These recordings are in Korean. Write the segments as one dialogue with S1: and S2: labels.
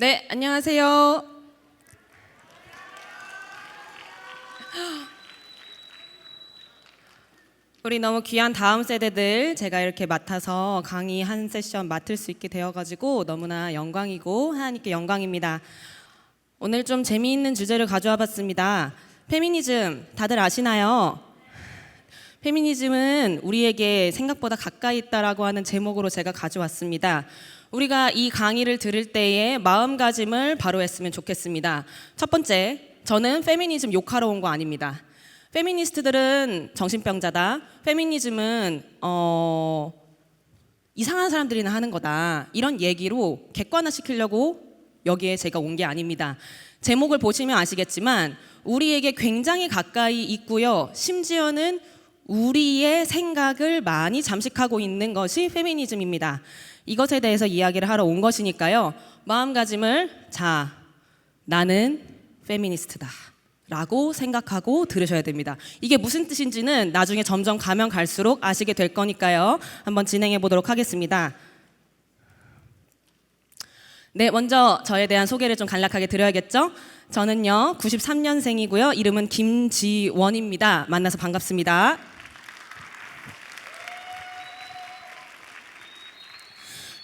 S1: 네, 안녕하세요. 우리 너무 귀한 다음 세대들 제가 이렇게 맡아서 강의 한 세션 맡을 수 있게 되어가지고 너무나 영광이고 하나님께 영광입니다. 오늘 좀 재미있는 주제를 가져와 봤습니다. 페미니즘 다들 아시나요? 페미니즘은 우리에게 생각보다 가까이 있다라고 하는 제목으로 제가 가져왔습니다. 우리가 이 강의를 들을 때의 마음가짐을 바로 했으면 좋겠습니다. 첫 번째, 저는 페미니즘 욕하러 온 거 아닙니다. 페미니스트들은 정신병자다. 페미니즘은 이상한 사람들이나 하는 거다. 이런 얘기로 객관화시키려고 여기에 제가 온 게 아닙니다. 제목을 보시면 아시겠지만 우리에게 굉장히 가까이 있고요. 심지어는 우리의 생각을 많이 잠식하고 있는 것이 페미니즘입니다. 이것에 대해서 이야기를 하러 온 것이니까요. 마음가짐을 나는 페미니스트다 라고 생각하고 들으셔야 됩니다. 이게 무슨 뜻인지는 나중에 점점 가면 갈수록 아시게 될 거니까요. 한번 진행해 보도록 하겠습니다. 네, 먼저 저에 대한 소개를 좀 간략하게 드려야겠죠? 저는요 93년생이고요. 이름은 김지원입니다. 만나서 반갑습니다.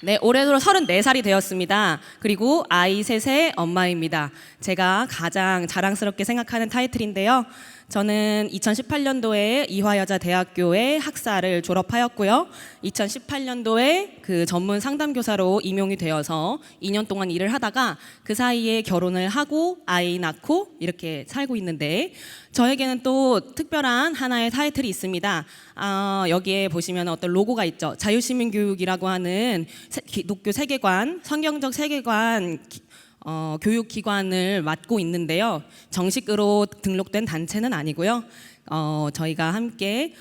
S1: 네, 올해 들어 34살이 되었습니다. 그리고 아이 셋의 엄마입니다. 제가 가장 자랑스럽게 생각하는 타이틀인데요. 저는 2018년도에 이화여자대학교의 학사를 졸업하였고요. 2018년도에 그 전문 상담교사로 임용이 되어서 2년 동안 일을 하다가 그 사이에 결혼을 하고 아이 낳고 이렇게 살고 있는데 저에게는 또 특별한 하나의 타이틀이 있습니다. 여기에 보시면 어떤 로고가 있죠. 자유시민교육이라고 하는 기독교 세계관, 성경적 세계관 교육기관을 맡고 있는데요. 정식으로 등록된 단체는 아니고요. 저희가 함께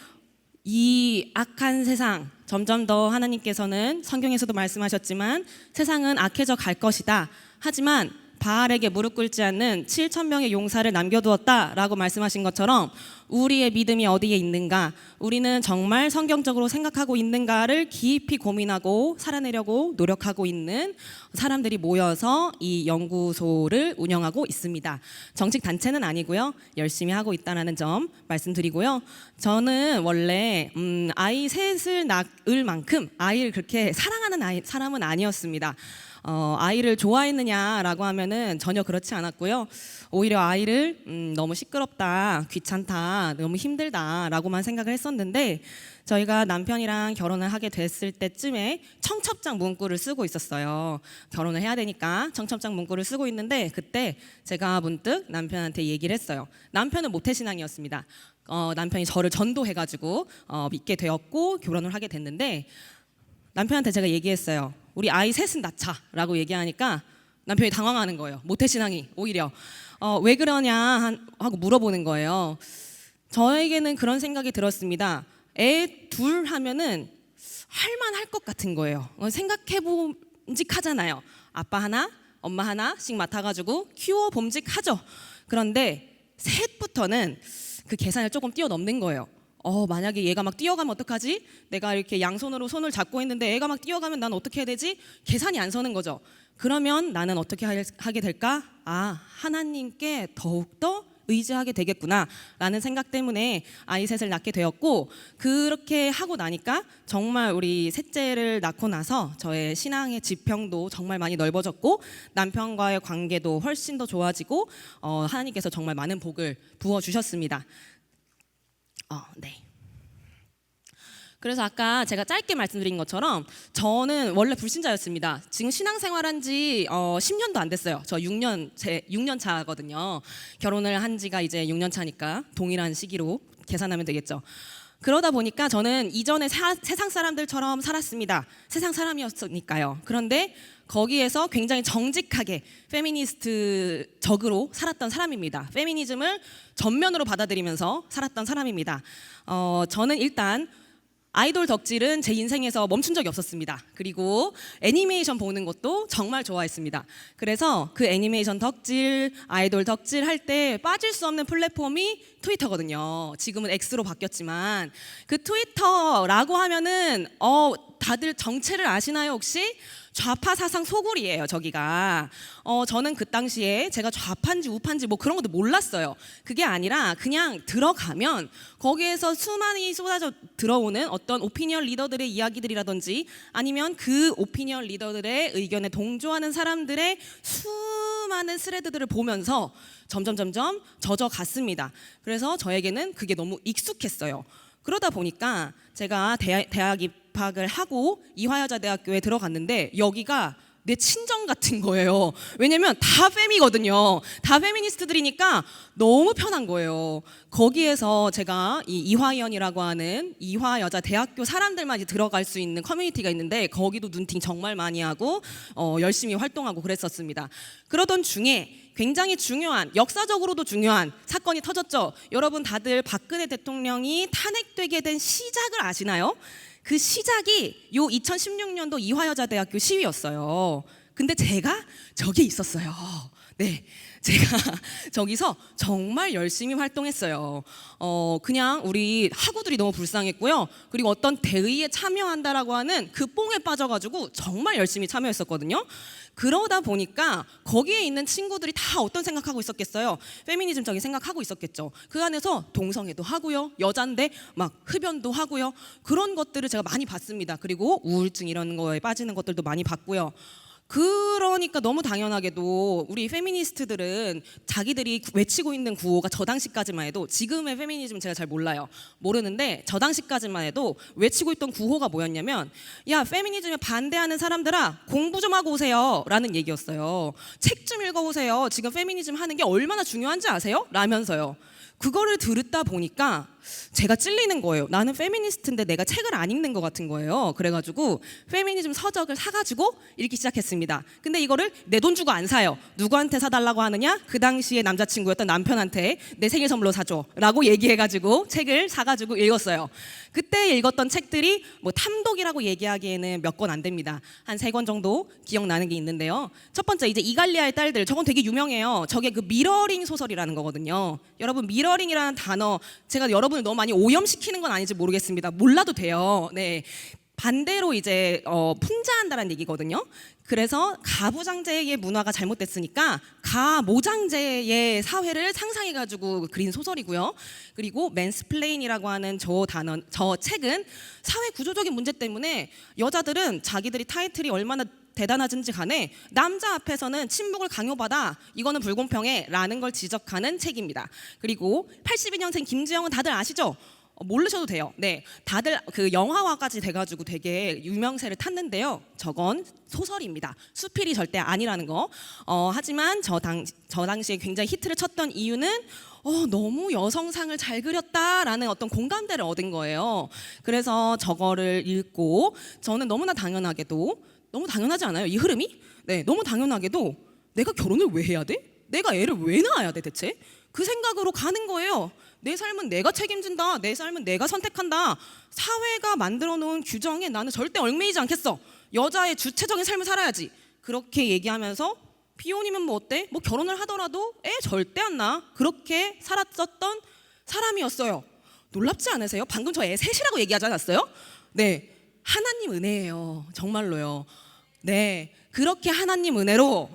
S1: 이 악한 세상, 점점 더 하나님께서는 성경에서도 말씀하셨지만 세상은 악해져 갈 것이다. 하지만 바알에게 무릎 꿇지 않는 7,000명의 용사를 남겨두었다라고 말씀하신 것처럼 우리의 믿음이 어디에 있는가, 우리는 정말 성경적으로 생각하고 있는가를 깊이 고민하고 살아내려고 노력하고 있는 사람들이 모여서 이 연구소를 운영하고 있습니다. 정식 단체는 아니고요. 열심히 하고 있다는 점 말씀드리고요. 저는 원래 아이 셋을 낳을 만큼 아이를 그렇게 사랑하는 사람은 아니었습니다. 아이를 좋아했느냐라고 하면은 전혀 그렇지 않았고요. 오히려 아이를 너무 시끄럽다, 귀찮다, 너무 힘들다라고만 생각을 했었는데 저희가 남편이랑 결혼을 하게 됐을 때쯤에 청첩장 문구를 쓰고 있었어요. 결혼을 해야 되니까 청첩장 문구를 쓰고 있는데 그때 제가 문득 남편한테 얘기를 했어요. 남편은 모태신앙이었습니다. 남편이 저를 전도해가지고 믿게 되었고 결혼을 하게 됐는데 남편한테 제가 얘기했어요. 우리 아이 셋은 낳자라고 얘기하니까 남편이 당황하는 거예요. 모태신앙이 오히려 왜 그러냐 하고 물어보는 거예요. 저에게는 그런 생각이 들었습니다. 애 둘 하면은 할만할 것 같은 거예요. 생각해봄직하잖아요. 아빠 하나, 엄마 하나씩 맡아가지고 키워 봄직하죠. 그런데 셋부터는 그 계산을 조금 뛰어넘는 거예요. 만약에 얘가 막 뛰어가면 어떡하지? 내가 이렇게 양손으로 손을 잡고 있는데 애가 막 뛰어가면 난 어떻게 해야 되지? 계산이 안 서는 거죠. 그러면 나는 어떻게 하게 될까? 하나님께 더욱더 의지하게 되겠구나 라는 생각 때문에 아이 셋을 낳게 되었고 그렇게 하고 나니까 정말 우리 셋째를 낳고 나서 저의 신앙의 지평도 정말 많이 넓어졌고 남편과의 관계도 훨씬 더 좋아지고 하나님께서 정말 많은 복을 부어주셨습니다. 네. 그래서 아까 제가 짧게 말씀드린 것처럼 저는 원래 불신자였습니다. 지금 신앙생활한 지 10년도 안 됐어요. 저 6년 차거든요. 결혼을 한 지가 이제 6년 차니까 동일한 시기로 계산하면 되겠죠. 그러다 보니까 저는 이전에 세상 사람들처럼 살았습니다. 세상 사람이었으니까요. 그런데 거기에서 굉장히 정직하게 페미니스트적으로 살았던 사람입니다. 페미니즘을 전면으로 받아들이면서 살았던 사람입니다. 저는 일단 아이돌 덕질은 제 인생에서 멈춘 적이 없었습니다. 그리고 애니메이션 보는 것도 정말 좋아했습니다. 그래서 그 애니메이션 덕질, 아이돌 덕질 할 때 빠질 수 없는 플랫폼이 트위터거든요. 지금은 X로 바뀌었지만 그 트위터라고 하면은 다들 정체를 아시나요 혹시? 좌파 사상 소굴이에요, 저기가. 저는 그 당시에 제가 좌파인지 우파인지 뭐 그런 것도 몰랐어요. 그게 아니라 그냥 들어가면 거기에서 수많이 쏟아져 들어오는 어떤 오피니언 리더들의 이야기들이라든지 아니면 그 오피니언 리더들의 의견에 동조하는 사람들의 수많은 스레드들을 보면서 점점 젖어갔습니다. 그래서 저에게는 그게 너무 익숙했어요. 그러다 보니까 제가 대학 입학을 하고 이화여자대학교에 들어갔는데 여기가 내 친정 같은 거예요. 왜냐면 다 페미거든요. 다 페미니스트들이니까 너무 편한 거예요. 거기에서 제가 이 이화연이라고 하는 이화여자대학교 사람들만 들어갈 수 있는 커뮤니티가 있는데 거기도 눈팅 정말 많이 하고 열심히 활동하고 그랬었습니다. 그러던 중에 굉장히 중요한, 역사적으로도 중요한 사건이 터졌죠. 여러분 다들 박근혜 대통령이 탄핵되게 된 시작을 아시나요? 그 시작이 요 2016년도 이화여자대학교 시위였어요. 근데 제가 저기 있었어요. 네, 제가 저기서 정말 열심히 활동했어요. 그냥 우리 학우들이 너무 불쌍했고요. 그리고 어떤 대의에 참여한다라고 하는 그 뽕에 빠져가지고 정말 열심히 참여했었거든요. 그러다 보니까 거기에 있는 친구들이 다 어떤 생각하고 있었겠어요? 페미니즘적인 생각하고 있었겠죠. 그 안에서 동성애도 하고요, 여잔데 막 흡연도 하고요. 그런 것들을 제가 많이 봤습니다. 그리고 우울증 이런 거에 빠지는 것들도 많이 봤고요. 그러니까 너무 당연하게도 우리 페미니스트들은 자기들이 외치고 있는 구호가 저 당시까지만 해도, 지금의 페미니즘은 제가 잘 몰라요. 모르는데 저 당시까지만 해도 외치고 있던 구호가 뭐였냐면, 야, 페미니즘에 반대하는 사람들아 공부 좀 하고 오세요 라는 얘기였어요. 책 좀 읽어오세요. 지금 페미니즘 하는 게 얼마나 중요한지 아세요? 라면서요. 그거를 들었다 보니까 제가 찔리는 거예요. 나는 페미니스트인데 내가 책을 안 읽는 것 같은 거예요. 그래가지고 페미니즘 서적을 사가지고 읽기 시작했습니다. 근데 이거를 내 돈 주고 안 사요. 누구한테 사달라고 하느냐? 그 당시에 남자친구였던 남편한테 내 생일 선물로 사줘 라고 얘기해가지고 책을 사가지고 읽었어요. 그때 읽었던 책들이 뭐 탐독이라고 얘기하기에는 몇 권 안 됩니다. 한 3권 정도 기억나는 게 있는데요. 첫 번째, 이제 이갈리아의 딸들. 저건 되게 유명해요. 저게 그 미러링 소설이라는 거거든요. 여러분, 미러링이라는 단어, 제가 여러분을 너무 많이 오염시키는 건 아닌지 모르겠습니다. 몰라도 돼요. 네. 반대로 이제 풍자한다는 얘기거든요. 그래서 가부장제의 문화가 잘못됐으니까 가모장제의 사회를 상상해가지고 그린 소설이고요. 그리고 맨스플레인이라고 하는 저 책은 사회 구조적인 문제 때문에 여자들은 자기들이 타이틀이 얼마나 대단하든지 간에 남자 앞에서는 침묵을 강요받아, 이거는 불공평해 라는 걸 지적하는 책입니다. 그리고 82년생 김지영은 다들 아시죠? 모르셔도 돼요. 네, 다들 그 영화화까지 돼가지고 되게 유명세를 탔는데요. 저건 소설입니다. 수필이 절대 아니라는 거. 하지만 저 당시에 굉장히 히트를 쳤던 이유는 너무 여성상을 잘 그렸다라는 어떤 공감대를 얻은 거예요. 그래서 저거를 읽고 저는 너무나 당연하게도, 너무 당연하지 않아요? 이 흐름이? 네, 너무 당연하게도 내가 결혼을 왜 해야 돼? 내가 애를 왜 낳아야 돼 대체? 그 생각으로 가는 거예요. 내 삶은 내가 책임진다. 내 삶은 내가 선택한다. 사회가 만들어 놓은 규정에 나는 절대 얽매이지 않겠어. 여자의 주체적인 삶을 살아야지. 그렇게 얘기하면서 비혼이면 뭐 어때? 뭐 결혼을 하더라도 애 절대 안 낳아. 그렇게 살았었던 사람이었어요. 놀랍지 않으세요? 방금 저 애 셋이라고 얘기하지 않았어요? 네, 하나님 은혜예요. 정말로요. 네, 그렇게 하나님 은혜로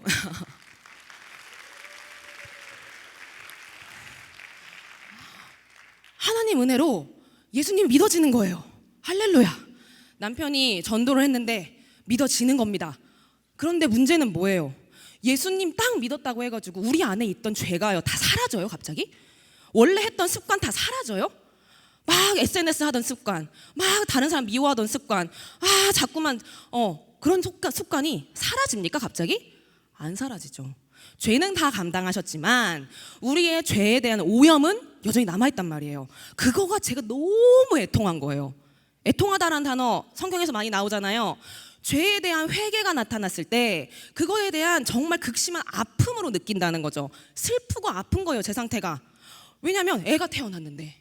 S1: 하나님 은혜로 예수님이 믿어지는 거예요. 할렐루야. 남편이 전도를 했는데 믿어지는 겁니다. 그런데 문제는 뭐예요? 예수님 딱 믿었다고 해가지고 우리 안에 있던 죄가요 다 사라져요. 갑자기 원래 했던 습관 다 사라져요. 막 SNS 하던 습관, 막 다른 사람 미워하던 습관, 자꾸만 그런 습관이 사라집니까? 갑자기? 안 사라지죠. 죄는 다 감당하셨지만 우리의 죄에 대한 오염은 여전히 남아있단 말이에요. 그거가 제가 너무 애통한 거예요. 애통하다라는 단어 성경에서 많이 나오잖아요. 죄에 대한 회개가 나타났을 때 그거에 대한 정말 극심한 아픔으로 느낀다는 거죠. 슬프고 아픈 거예요, 제 상태가. 왜냐하면 애가 태어났는데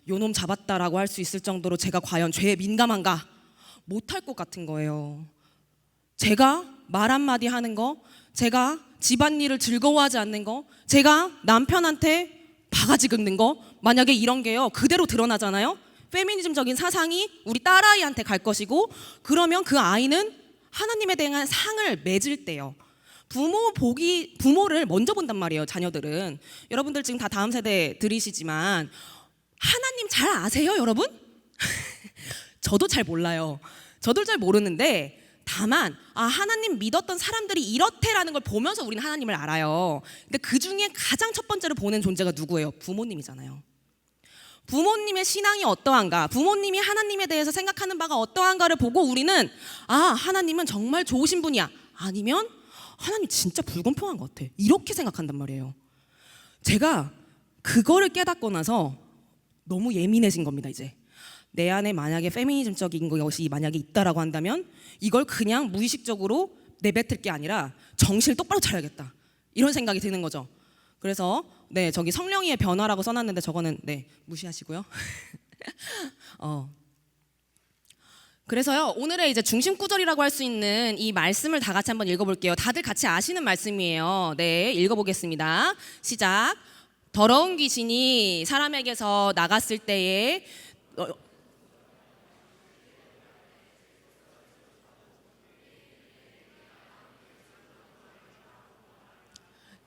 S1: 요놈 잡았다라고 할 수 있을 정도로 제가 과연 죄에 민감한가? 못할 것 같은 거예요. 제가 말 한마디 하는 거, 제가 집안일을 즐거워하지 않는 거, 제가 남편한테 바가지 긁는 거, 만약에 이런 게요 그대로 드러나잖아요. 페미니즘적인 사상이 우리 딸아이한테 갈 것이고, 그러면 그 아이는 하나님에 대한 상을 맺을 때요. 부모를 먼저 본단 말이에요. 자녀들은. 여러분들 지금 다 다음 세대들이시지만 하나님 잘 아세요, 여러분? 저도 잘 몰라요. 저도 잘 모르는데 다만 하나님 믿었던 사람들이 이렇대라는 걸 보면서 우리는 하나님을 알아요. 근데 그 중에 가장 첫 번째로 보는 존재가 누구예요? 부모님이잖아요. 부모님의 신앙이 어떠한가, 부모님이 하나님에 대해서 생각하는 바가 어떠한가를 보고 우리는 하나님은 정말 좋으신 분이야, 아니면 하나님 진짜 불공평한 것 같아, 이렇게 생각한단 말이에요. 제가 그거를 깨닫고 나서 너무 예민해진 겁니다. 이제 내 안에 만약에 페미니즘적인 것이 만약에 있다라고 한다면 이걸 그냥 무의식적으로 내뱉을 게 아니라 정신을 똑바로 차려야겠다, 이런 생각이 드는 거죠. 그래서 저기 성령이의 변화라고 써놨는데 저거는 무시하시고요. 그래서요, 오늘의 이제 중심 구절이라고 할 수 있는 이 말씀을 다 같이 한번 읽어볼게요. 다들 같이 아시는 말씀이에요. 읽어보겠습니다. 시작. 더러운 귀신이 사람에게서 나갔을 때에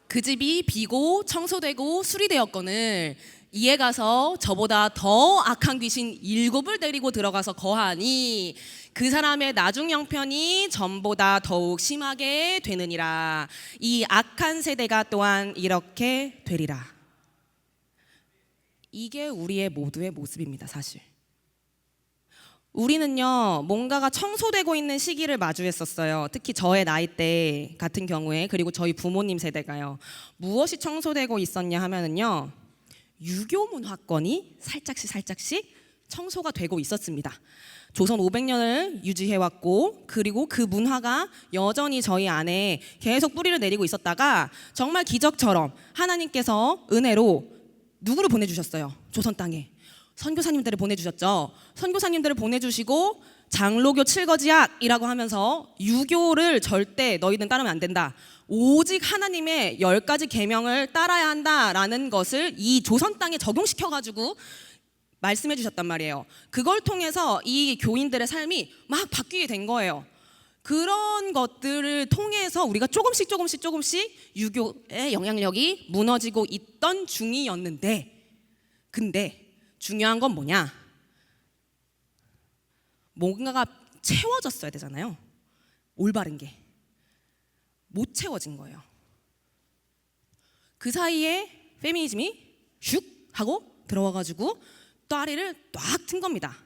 S1: 그 집이 비고 청소되고 수리되었거늘 이에 가서 저보다 더 악한 귀신 7을 데리고 들어가서 거하니 그 사람의 나중 형편이 전보다 더욱 심하게 되느니라. 이 악한 세대가 또한 이렇게 되리라. 이게 우리의 모두의 모습입니다. 사실 우리는요, 뭔가가 청소되고 있는 시기를 마주했었어요. 특히 저의 나이대 같은 경우에, 그리고 저희 부모님 세대가요. 무엇이 청소되고 있었냐 하면은요, 유교 문화권이 살짝씩 청소가 되고 있었습니다. 조선 500년을 유지해왔고, 그리고 그 문화가 여전히 저희 안에 계속 뿌리를 내리고 있었다가 정말 기적처럼 하나님께서 은혜로 누구를 보내주셨어요? 조선 땅에 선교사님들을 보내주셨죠. 선교사님들을 보내주시고 장로교 칠거지약이라고 하면서 유교를 절대 너희는 따르면 안 된다, 오직 하나님의 10가지 계명을 따라야 한다라는 것을 이 조선 땅에 적용시켜가지고 말씀해 주셨단 말이에요. 그걸 통해서 이 교인들의 삶이 막 바뀌게 된 거예요. 그런 것들을 통해서 우리가 조금씩 유교의 영향력이 무너지고 있던 중이었는데, 근데 중요한 건 뭐냐? 뭔가가 채워졌어야 되잖아요. 올바른 게 못 채워진 거예요. 그 사이에 페미니즘이 슉 하고 들어와가지고 또아리를 딱 튼 겁니다.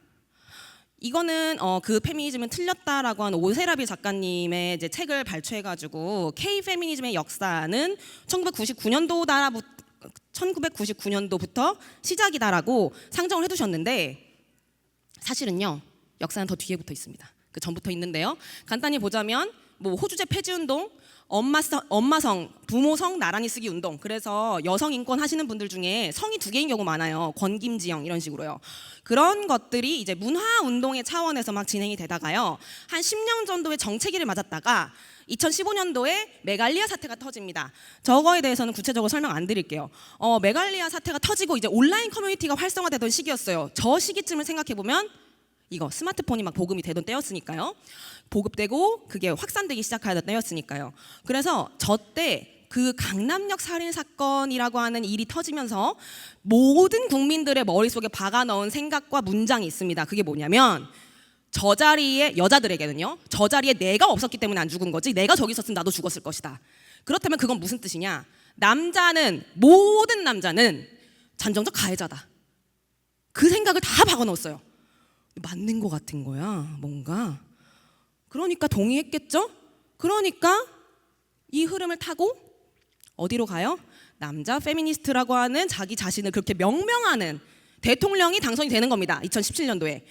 S1: 이거는 그 페미니즘은 틀렸다라고 한 오세라비 작가님의 이제 책을 발췌해가지고 K 페미니즘의 역사는 1999년도부터 시작이다라고 상정을 해두셨는데, 사실은요, 역사는 더 뒤에 붙어 있습니다. 그 전부터 있는데요. 간단히 보자면 호주제 폐지운동, 엄마성, 부모성 나란히 쓰기 운동. 그래서 여성 인권 하시는 분들 중에 성이 2개인 경우 많아요. 권김지영 이런 식으로요. 그런 것들이 이제 문화 운동의 차원에서 막 진행이 되다가요, 한 10년 정도의 정체기를 맞았다가 2015년도에 메갈리아 사태가 터집니다. 저거에 대해서는 구체적으로 설명 안 드릴게요. 메갈리아 사태가 터지고 이제 온라인 커뮤니티가 활성화되던 시기였어요. 저 시기쯤을 생각해 보면 이거 스마트폰이 막 보급이 되던 때였으니까요. 보급되고 그게 확산되기 시작하던 때였으니까요. 그래서 저 때 그 강남역 살인 사건이라고 하는 일이 터지면서 모든 국민들의 머릿속에 박아 넣은 생각과 문장이 있습니다. 그게 뭐냐면, 저 자리에 여자들에게는요, 저 자리에 내가 없었기 때문에 안 죽은 거지, 내가 저기 있었으면 나도 죽었을 것이다. 그렇다면 그건 무슨 뜻이냐? 모든 남자는 잠정적 가해자다. 그 생각을 다 박아 넣었어요. 맞는 것 같은 거야, 뭔가. 그러니까 동의했겠죠? 그러니까 이 흐름을 타고 어디로 가요? 남자 페미니스트라고 하는 자기 자신을 그렇게 명명하는 대통령이 당선이 되는 겁니다. 2017년도에.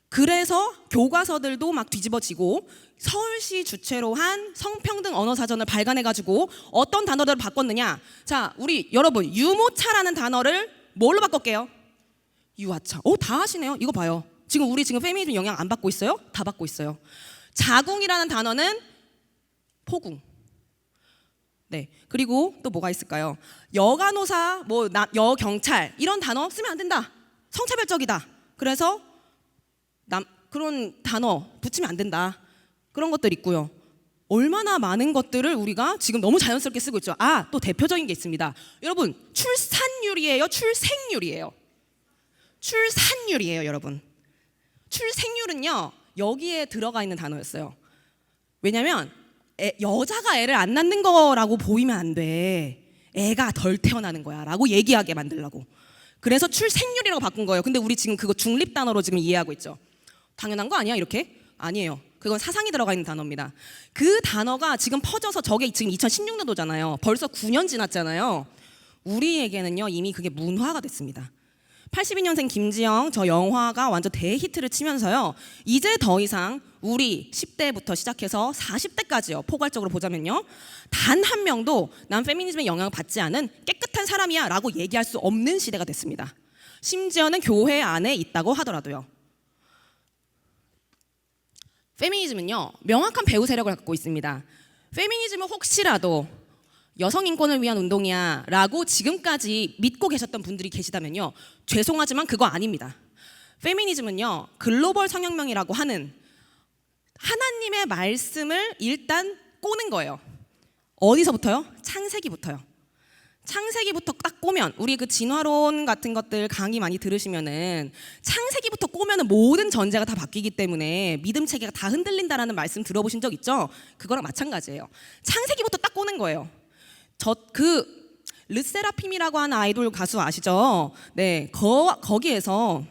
S1: 그래서 교과서들도 막 뒤집어지고 서울시 주최로 한 성평등 언어사전을 발간해가지고 어떤 단어들을 바꿨느냐? 자, 우리 여러분, 유모차라는 단어를 뭘로 바꿨게요? 유아차. 다 하시네요. 이거 봐요. 우리 페미니즘 영향 안 받고 있어요? 다 받고 있어요. 자궁이라는 단어는 포궁. 그리고 또 뭐가 있을까요? 여간호사, 여경찰 이런 단어 쓰면 안 된다. 성차별적이다. 그래서 그런 단어 붙이면 안 된다. 그런 것들 있고요. 얼마나 많은 것들을 우리가 지금 너무 자연스럽게 쓰고 있죠. 또 대표적인 게 있습니다. 여러분, 출산율이에요, 출생률이에요? 출산율이에요, 여러분. 출생률은요, 여기에 들어가 있는 단어였어요. 왜냐면 여자가 애를 안 낳는 거라고 보이면 안 돼. 애가 덜 태어나는 거야 라고 얘기하게 만들려고. 그래서 출생률이라고 바꾼 거예요. 근데 우리 지금 그거 중립 단어로 지금 이해하고 있죠. 당연한 거 아니야 이렇게? 아니에요. 그건 사상이 들어가 있는 단어입니다. 그 단어가 지금 퍼져서 저게 지금 2016년도잖아요. 벌써 9년 지났잖아요. 우리에게는요 이미 그게 문화가 됐습니다. 82년생 김지영 저 영화가 완전 대히트를 치면서요. 이제 더 이상 우리 10대부터 시작해서 40대까지요. 포괄적으로 보자면요. 단 한 명도 난 페미니즘의 영향을 받지 않은 깨끗한 사람이야 라고 얘기할 수 없는 시대가 됐습니다. 심지어는 교회 안에 있다고 하더라도요. 페미니즘은요. 명확한 배후 세력을 갖고 있습니다. 페미니즘은 혹시라도 여성 인권을 위한 운동이야 라고 지금까지 믿고 계셨던 분들이 계시다면요. 죄송하지만 그거 아닙니다. 페미니즘은요. 글로벌 성혁명이라고 하는 하나님의 말씀을 일단 꼬는 거예요. 어디서부터요? 창세기부터요. 창세기부터 딱 꼬면 우리 그 진화론 같은 것들 강의 많이 들으시면은 창세기부터 꼬면은 모든 전제가 다 바뀌기 때문에 믿음 체계가 다 흔들린다라는 말씀 들어보신 적 있죠? 그거랑 마찬가지예요. 창세기부터 딱 꼬는 거예요. 르세라핌이라고 하는 아이돌 가수 아시죠? 네, 거기에서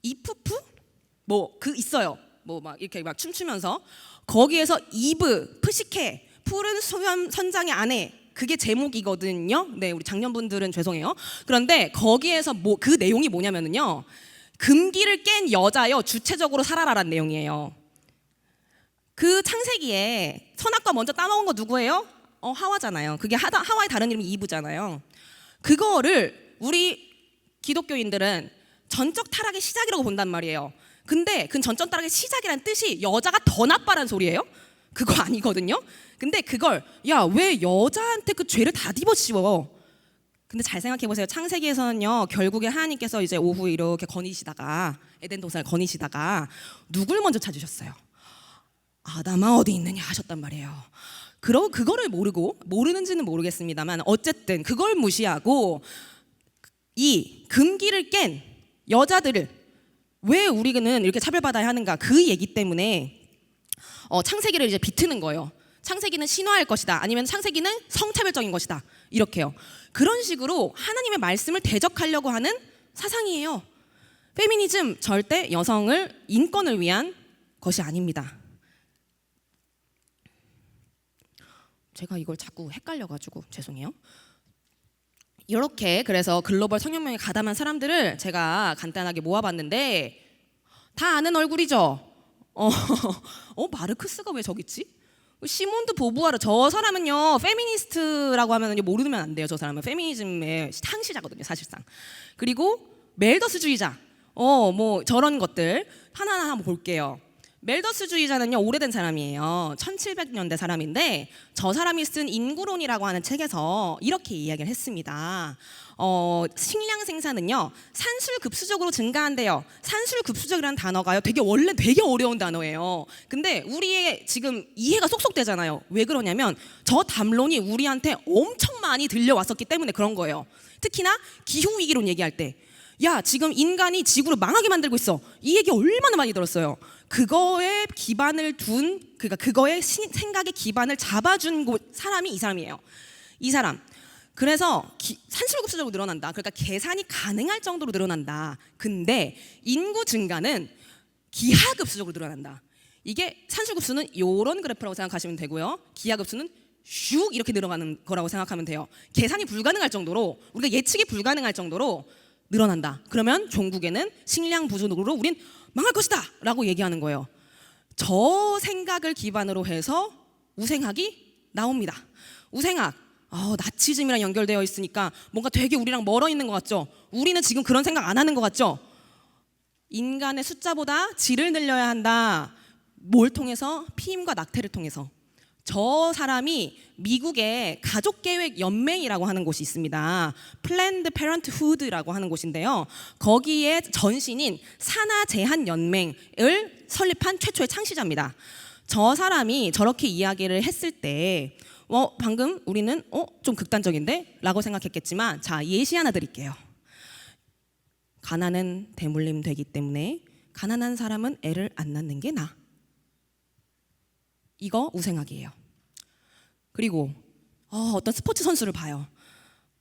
S1: 이프프 있어요. 막 이렇게 막 춤추면서 거기에서 이브 푸시케 푸른 수염 선장의 아내 그게 제목이거든요. 네, 우리 작년분들은 죄송해요. 그런데 거기에서 그 내용이 뭐냐면은요. 금기를 깬 여자여 주체적으로 살아라라는 내용이에요. 그 창세기에 선악과 먼저 따먹은 거 누구예요? 하와잖아요. 그게 하와의 다른 이름이 이브잖아요. 그거를 우리 기독교인들은 전적 타락의 시작이라고 본단 말이에요. 근데 그 전적 타락의 시작이란 뜻이 여자가 더 나빠란 소리예요? 그거 아니거든요. 근데 그걸 왜 여자한테 그 죄를 다 뒤집어씌워? 근데 잘 생각해 보세요. 창세기에서는요 결국에 하나님께서 이제 오후 이렇게 거니시다가 에덴 동산을 거니시다가 누굴 먼저 찾으셨어요? 아담아 어디 있느냐 하셨단 말이에요. 그거를 모르는지는 모르겠습니다만 어쨌든 그걸 무시하고 이 금기를 깬 여자들을 왜 우리는 이렇게 차별받아야 하는가 그 얘기 때문에 창세기를 이제 비트는 거예요. 창세기는 신화일 것이다. 아니면 창세기는 성차별적인 것이다. 이렇게요. 그런 식으로 하나님의 말씀을 대적하려고 하는 사상이에요. 페미니즘 절대 여성을 인권을 위한 것이 아닙니다. 제가 이걸 자꾸 헷갈려가지고 죄송해요. 이렇게 그래서 글로벌 성혁명에 가담한 사람들을 제가 간단하게 모아봤는데 다 아는 얼굴이죠. 마르크스가 왜 저기 있지? 시몬드 보부아르 저 사람은요 페미니스트라고 하면 모르면 안 돼요. 저 사람은 페미니즘의 창시자거든요 사실상. 그리고 멜더스주의자 저런 것들 하나하나 한번 볼게요. 멜더스주의자는요 오래된 사람이에요. 1700년대 사람인데 저 사람이 쓴 인구론이라고 하는 책에서 이렇게 이야기를 했습니다. 식량 생산은요 산술급수적으로 증가한대요. 산술급수적이라는 단어가요 원래 되게 어려운 단어예요. 근데 우리의 지금 이해가 쏙쏙 되잖아요. 왜 그러냐면 저 담론이 우리한테 엄청 많이 들려왔었기 때문에 그런 거예요. 특히나 기후위기론 얘기할 때 지금 인간이 지구를 망하게 만들고 있어. 이 얘기 얼마나 많이 들었어요. 그거에 기반을 그러니까 그거의 생각의 기반을 잡아준 사람이 이 사람이에요. 이 사람. 그래서 산술급수적으로 늘어난다. 그러니까 계산이 가능할 정도로 늘어난다. 근데 인구 증가는 기하급수적으로 늘어난다. 이게 산술급수는 이런 그래프라고 생각하시면 되고요. 기하급수는 슉 이렇게 늘어가는 거라고 생각하면 돼요. 계산이 불가능할 정도로 우리가 예측이 불가능할 정도로 늘어난다. 그러면 종국에는 식량 부족으로 우린 망할 것이다 라고 얘기하는 거예요. 저 생각을 기반으로 해서 우생학이 나옵니다. 우생학 나치즘이랑 연결되어 있으니까 뭔가 되게 우리랑 멀어 있는 것 같죠? 우리는 지금 그런 생각 안 하는 것 같죠? 인간의 숫자보다 질을 늘려야 한다. 뭘 통해서? 피임과 낙태를 통해서. 저 사람이 미국의 가족계획연맹이라고 하는 곳이 있습니다. 플랜드 페런트후드라고 하는 곳인데요. 거기에 전신인 산하제한연맹을 설립한 최초의 창시자입니다. 저 사람이 저렇게 이야기를 했을 때 방금 우리는 좀 극단적인데? 라고 생각했겠지만 자, 예시 하나 드릴게요. 가난은 대물림 되기 때문에 가난한 사람은 애를 안 낳는 게 나아. 이거 우생학이에요. 그리고 어떤 스포츠 선수를 봐요.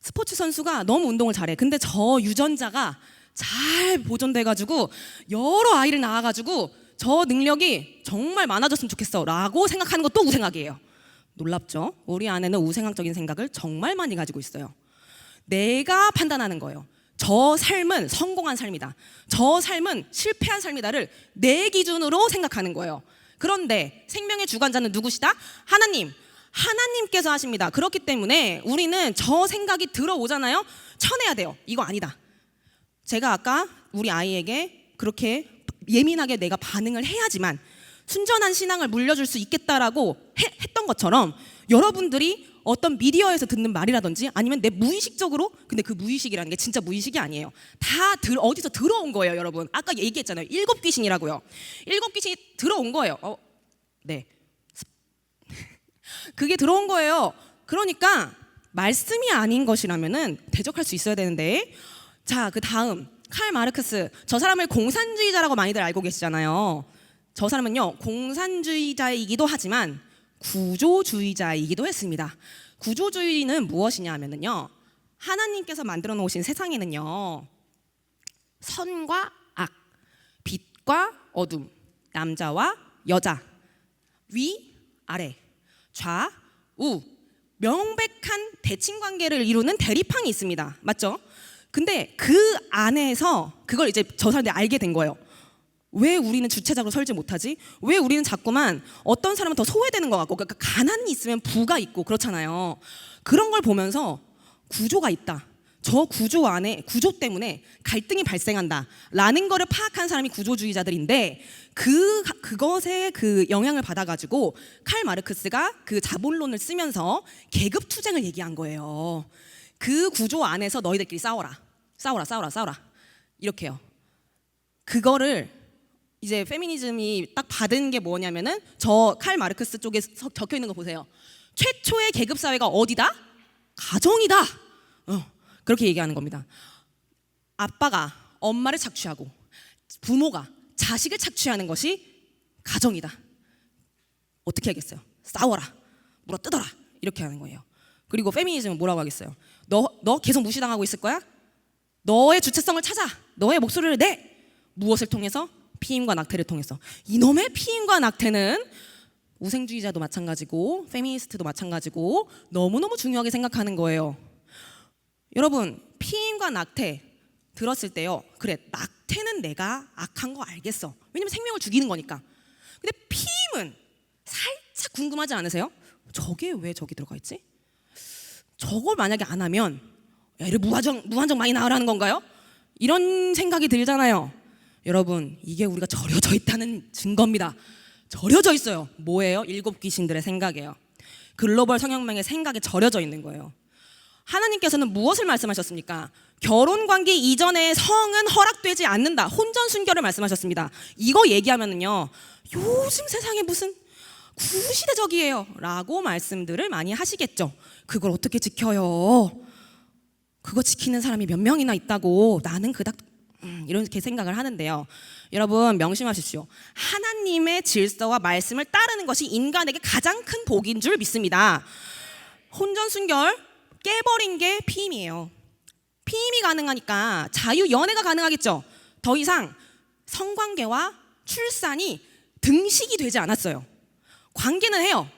S1: 스포츠 선수가 너무 운동을 잘해. 근데 저 유전자가 잘 보존돼가지고 여러 아이를 낳아가지고 저 능력이 정말 많아졌으면 좋겠어 라고 생각하는 것도 우생학이에요. 놀랍죠? 우리 안에는 우생학적인 생각을 정말 많이 가지고 있어요. 내가 판단하는 거예요. 저 삶은 성공한 삶이다, 저 삶은 실패한 삶이다를 내 기준으로 생각하는 거예요. 그런데 생명의 주관자는 누구시다? 하나님께서 하십니다. 그렇기 때문에 우리는 저 생각이 들어오잖아요. 쳐내야 돼요. 이거 아니다. 제가 아까 우리 아이에게 그렇게 예민하게 내가 반응을 해야지만 순전한 신앙을 물려줄 수 있겠다라고 했던 것처럼 여러분들이 어떤 미디어에서 듣는 말이라든지 아니면 내 무의식적으로, 근데 그 무의식이라는 게 진짜 무의식이 아니에요. 다 어디서 들어온 거예요, 여러분. 아까 얘기했잖아요. 7귀신이라고요. 7귀신이 들어온 거예요. 네. 그게 들어온 거예요. 그러니까 말씀이 아닌 것이라면은 대적할 수 있어야 되는데, 자, 그 다음 칼 마르크스. 저 사람을 공산주의자라고 많이들 알고 계시잖아요. 저 사람은요, 공산주의자이기도 하지만 구조주의자이기도 했습니다. 구조주의는 무엇이냐 하면은요, 하나님께서 만들어 놓으신 세상에는요, 선과 악, 빛과 어둠, 남자와 여자, 위, 아래, 좌, 우, 명백한 대칭 관계를 이루는 대립항이 있습니다. 맞죠? 근데 그 안에서 그걸 이제 저 사람들이 알게 된 거예요. 왜 우리는 주체적으로 설지 못하지? 왜 우리는 자꾸만 어떤 사람은 더 소외되는 것 같고, 그러니까 가난이 있으면 부가 있고 그렇잖아요. 그런 걸 보면서 구조가 있다, 저 구조 안에, 구조 때문에 갈등이 발생한다 라는 거를 파악한 사람이 구조주의자들인데, 그것에 그 영향을 받아가지고 칼 마르크스가 그 자본론을 쓰면서 계급 투쟁을 얘기한 거예요. 그 구조 안에서 너희들끼리 싸워라 이렇게요. 그거를 이제 페미니즘이 딱 받은 게 뭐냐면은 저 칼 마르크스 쪽에 적혀 있는 거 보세요. 최초의 계급 사회가 어디다? 가정이다. 그렇게 얘기하는 겁니다. 아빠가 엄마를 착취하고 부모가 자식을 착취하는 것이 가정이다. 어떻게 하겠어요? 싸워라, 물어뜯어라, 이렇게 하는 거예요. 그리고 페미니즘은 뭐라고 하겠어요? 너 계속 무시당하고 있을 거야? 너의 주체성을 찾아, 너의 목소리를 내. 무엇을 통해서? 피임과 낙태를 통해서. 이놈의 피임과 낙태는 우생주의자도 마찬가지고 페미니스트도 마찬가지고 너무너무 중요하게 생각하는 거예요. 여러분, 피임과 낙태 들었을 때요, 그래, 낙태는 내가 악한 거 알겠어. 왜냐면 생명을 죽이는 거니까. 근데 피임은 살짝 궁금하지 않으세요? 저게 왜 저기 들어가 있지? 저걸 만약에 안 하면 애를 무한정 많이 낳으라는 건가요? 이런 생각이 들잖아요. 여러분, 이게 우리가 절여져 있다는 증거입니다. 절여져 있어요. 뭐예요? 7귀신들의 생각이에요. 글로벌 성혁명의 생각에 절여져 있는 거예요. 하나님께서는 무엇을 말씀하셨습니까? 결혼관계 이전에 성은 허락되지 않는다. 혼전순결을 말씀하셨습니다. 이거 얘기하면은요, 요즘 세상에 무슨 구시대적이에요 라고 말씀들을 많이 하시겠죠. 그걸 어떻게 지켜요? 그거 지키는 사람이 몇 명이나 있다고 나는 그닥 이렇게 생각을 하는데요. 여러분, 명심하십시오. 하나님의 질서와 말씀을 따르는 것이 인간에게 가장 큰 복인 줄 믿습니다. 혼전순결 깨버린 게 피임이에요. 피임이 가능하니까 자유연애가 가능하겠죠. 더 이상 성관계와 출산이 등식이 되지 않았어요. 관계는 해요.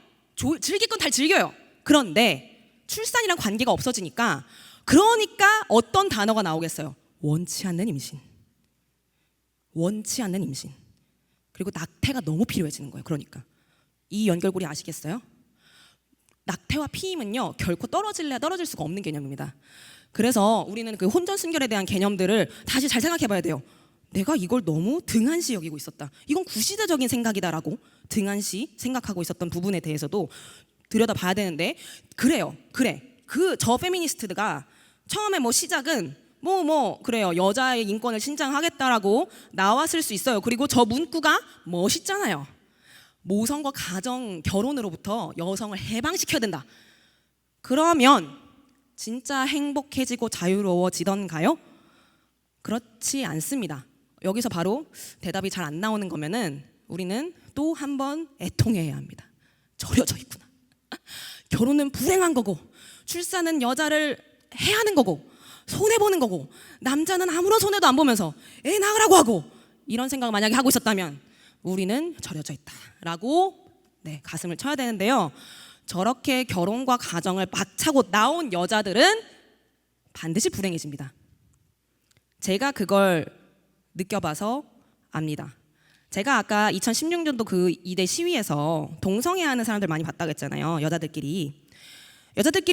S1: 즐길 건 다 즐겨요. 그런데 출산이란 관계가 없어지니까, 그러니까 어떤 단어가 나오겠어요? 원치 않는 임신. 원치 않는 임신. 그리고 낙태가 너무 필요해지는 거예요. 그러니까 이 연결고리 아시겠어요? 낙태와 피임은요, 결코 떨어질 수가 없는 개념입니다. 그래서 우리는 그 혼전순결에 대한 개념들을 다시 잘 생각해 봐야 돼요. 내가 이걸 너무 등한시 여기고 있었다, 이건 구시대적인 생각이다라고 등한시 생각하고 있었던 부분에 대해서도 들여다 봐야 되는데, 그래요. 저 페미니스트가 처음에 시작은 그래요, 여자의 인권을 신장하겠다라고 나왔을 수 있어요. 그리고 저 문구가 멋있잖아요. 모성과 가정, 결혼으로부터 여성을 해방시켜야 된다. 그러면 진짜 행복해지고 자유로워지던가요? 그렇지 않습니다. 여기서 바로 대답이 잘 안 나오는 거면은 우리는 또 한 번 애통해야 합니다. 절여져 있구나. 결혼은 불행한 거고, 출산은 여자를 해야 하는 거고, 손해보는 거고, 남자는 아무런 손해도 안 보면서 애 낳으라고 하고, 이런 생각을 만약에 하고 있었다면 우리는 절여져 있다라고 가슴을 쳐야 되는데요. 저렇게 결혼과 가정을 박차고 나온 여자들은 반드시 불행해집니다. 제가 그걸 느껴봐서 압니다. 제가 아까 2016년도 그 2대 시위에서 동성애하는 사람들 많이 봤다고 했잖아요. 여자들끼리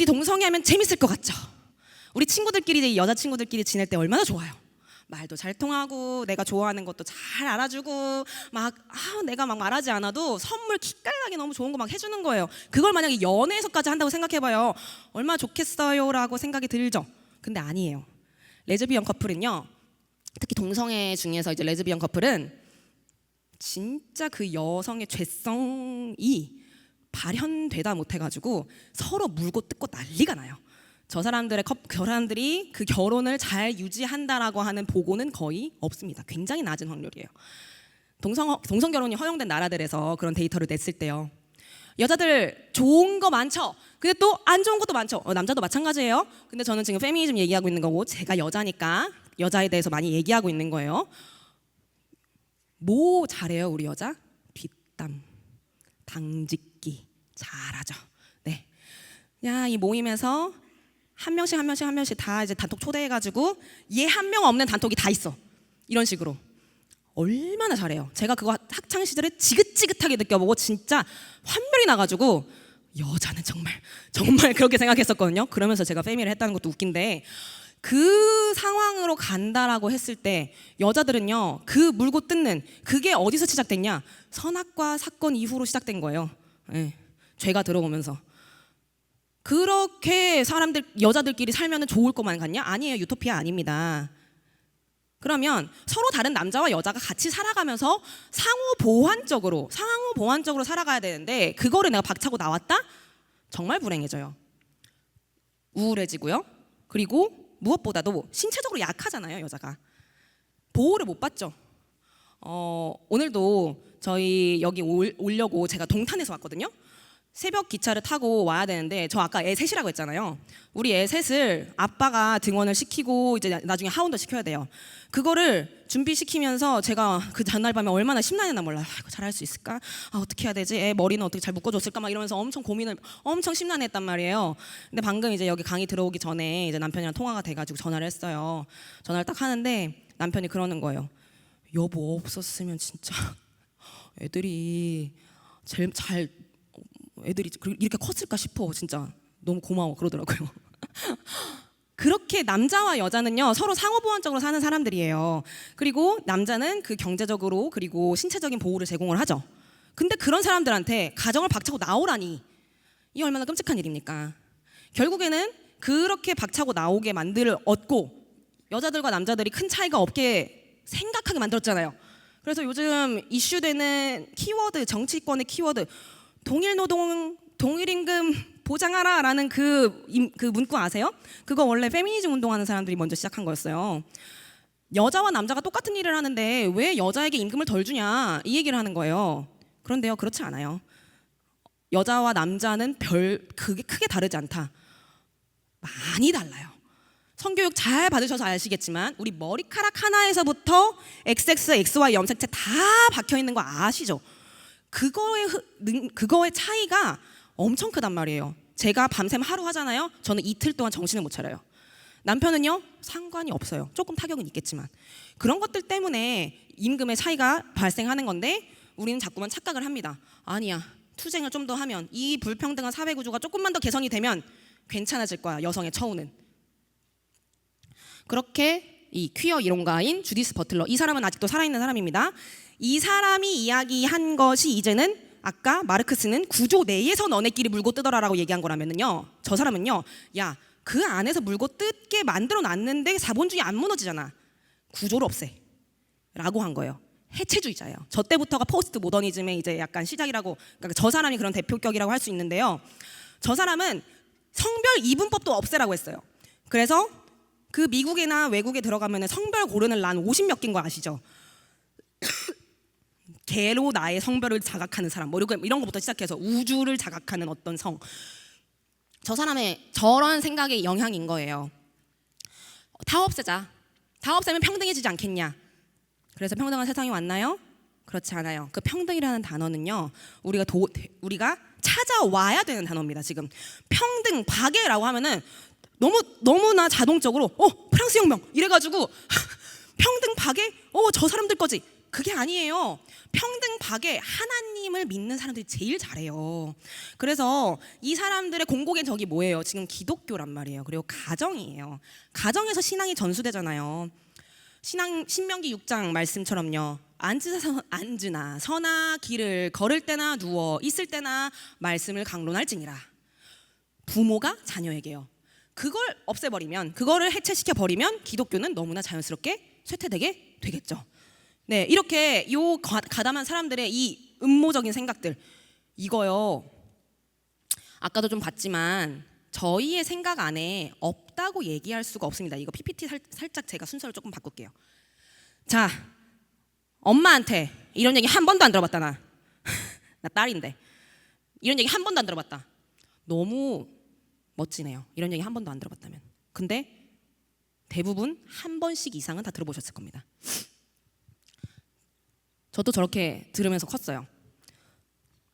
S1: 동성애하면 재밌을 것 같죠. 우리 친구들끼리, 여자친구들끼리 지낼 때 얼마나 좋아요. 말도 잘 통하고 내가 좋아하는 것도 잘 알아주고 내가 막 말하지 않아도 선물 기깔나게 너무 좋은 거 막 해주는 거예요. 그걸 만약에 연애에서까지 한다고 생각해봐요. 얼마나 좋겠어요 라고 생각이 들죠. 근데 아니에요. 레즈비언 커플은요, 특히 동성애 중에서 이제 레즈비언 커플은 진짜 그 여성의 죄성이 발현되다 못해가지고 서로 물고 뜯고 난리가 나요. 저 사람들이 그 결혼을 잘 유지한다라고 하는 보고는 거의 없습니다. 굉장히 낮은 확률이에요. 동성 결혼이 허용된 나라들에서 그런 데이터를 냈을 때요, 여자들 좋은 거 많죠. 근데 또 안 좋은 것도 많죠. 남자도 마찬가지예요. 근데 저는 지금 페미니즘 얘기하고 있는 거고, 제가 여자니까 여자에 대해서 많이 얘기하고 있는 거예요. 뭐 잘해요 우리 여자? 뒷담, 당짓기 잘하죠. 네. 야, 이 모임에서 한 명씩 다 이제 단톡 초대해가지고 얘 한 명 없는 단톡이 다 있어. 이런 식으로 얼마나 잘해요. 제가 그거 학창 시절에 지긋지긋하게 느껴보고 진짜 환멸이 나가지고 여자는 정말 그렇게 생각했었거든요. 그러면서 제가 페미를 했다는 것도 웃긴데, 그 상황으로 간다라고 했을 때 여자들은요, 그 물고 뜯는 그게 어디서 시작됐냐? 선악과 사건 이후로 시작된 거예요. 네, 죄가 들어오면서. 그렇게 여자들끼리 살면 좋을 것만 같냐? 아니에요. 유토피아 아닙니다. 그러면 서로 다른 남자와 여자가 같이 살아가면서 상호 보완적으로 살아가야 되는데, 그거를 내가 박차고 나왔다? 정말 불행해져요. 우울해지고요. 그리고 무엇보다도 신체적으로 약하잖아요, 여자가. 보호를 못 받죠. 오늘도 저희 여기 오려고 제가 동탄에서 왔거든요. 새벽 기차를 타고 와야 되는데, 저 아까 애 셋이라고 했잖아요. 우리 애 셋을 아빠가 등원을 시키고 이제 나중에 하원도 시켜야 돼요. 그거를 준비시키면서 제가 그 전날 밤에 얼마나 심란했나 몰라요. 이거 잘할 수 있을까? 어떻게 해야 되지? 애 머리는 어떻게 잘 묶어줬을까? 막 이러면서 엄청 심란했단 말이에요. 근데 방금 이제 여기 강의 들어오기 전에 이제 남편이랑 통화가 돼가지고 전화를 했어요. 전화를 딱 하는데 남편이 그러는 거예요. 여보, 없었으면 진짜 애들이 애들이 이렇게 컸을까 싶어. 진짜 너무 고마워 그러더라고요. 그렇게 남자와 여자는요, 서로 상호보완적으로 사는 사람들이에요. 그리고 남자는 그 경제적으로 그리고 신체적인 보호를 제공을 하죠. 근데 그런 사람들한테 가정을 박차고 나오라니, 이 얼마나 끔찍한 일입니까? 결국에는 그렇게 박차고 나오게 얻고 여자들과 남자들이 큰 차이가 없게 생각하게 만들었잖아요. 그래서 요즘 이슈되는 키워드, 정치권의 키워드, 동일노동, 동일임금 보장하라라는 그 문구 아세요? 그거 원래 페미니즘 운동하는 사람들이 먼저 시작한 거였어요. 여자와 남자가 똑같은 일을 하는데 왜 여자에게 임금을 덜 주냐, 이 얘기를 하는 거예요. 그런데요, 그렇지 않아요. 여자와 남자는 그게 크게 다르지 않다. 많이 달라요. 성교육 잘 받으셔서 아시겠지만 우리 머리카락 하나에서부터 XX, XY 염색체 다 박혀 있는 거 아시죠? 그거의 차이가 엄청 크단 말이에요. 제가 밤샘 하루 하잖아요. 저는 이틀 동안 정신을 못 차려요. 남편은요, 상관이 없어요. 조금 타격은 있겠지만. 그런 것들 때문에 임금의 차이가 발생하는 건데, 우리는 자꾸만 착각을 합니다. 아니야, 투쟁을 좀 더 하면, 이 불평등한 사회 구조가 조금만 더 개선이 되면 괜찮아질 거야, 여성의 처우는. 그렇게 이 퀴어 이론가인 주디스 버틀러, 이 사람은 아직도 살아있는 사람입니다. 이 사람이 이야기한 것이 이제는 아까 마르크스는 구조 내에서 너네끼리 물고 뜯어라라고 얘기한 거라면은요, 저 사람은요, 야, 그 안에서 물고 뜯게 만들어 놨는데 자본주의 안 무너지잖아. 구조를 없애 라고 한 거예요. 해체주의자예요. 저 때부터가 포스트 모더니즘의 이제 약간 시작이라고, 그러니까 저 사람이 그런 대표격이라고 할 수 있는데요. 저 사람은 성별 이분법도 없애라고 했어요. 그래서 그 미국이나 외국에 들어가면 성별 고르는 란 50몇 개인 거 아시죠? 개로 나의 성별을 자각하는 사람, 뭐 이런 것부터 시작해서 우주를 자각하는 어떤 성. 저 사람의 저런 생각의 영향인 거예요. 다 없애자. 다 없애면 평등해지지 않겠냐. 그래서 평등한 세상이 왔나요? 그렇지 않아요. 그 평등이라는 단어는요, 우리가 찾아와야 되는 단어입니다. 지금 평등, 박애라고 하면은 너무나 자동적으로 프랑스 혁명 이래가지고 평등, 박애, 저 사람들 거지. 그게 아니에요. 평등, 박애, 하나님을 믿는 사람들이 제일 잘해요. 그래서 이 사람들의 공공의 적이 뭐예요? 지금 기독교란 말이에요. 그리고 가정이에요. 가정에서 신앙이 전수되잖아요. 신명기 6장 말씀처럼요. 앉으나 서나 길을 걸을 때나 누워 있을 때나 말씀을 강론할지니라. 부모가 자녀에게요. 그걸 없애버리면, 그거를 해체시켜 버리면 기독교는 너무나 자연스럽게 쇠퇴되게 되겠죠. 네, 이렇게 요 가담한 사람들의 이 음모적인 생각들, 이거요, 아까도 좀 봤지만 저희의 생각 안에 없다고 얘기할 수가 없습니다. 이거 PPT 살짝 제가 순서를 조금 바꿀게요. 자, 엄마한테 이런 얘기 한 번도 안 들어봤다. 나 딸인데 이런 얘기 한 번도 안 들어봤다. 너무 멋지네요. 이런 얘기 한 번도 안 들어봤다면. 근데 대부분 한 번씩 이상은 다 들어보셨을 겁니다. 저도 저렇게 들으면서 컸어요.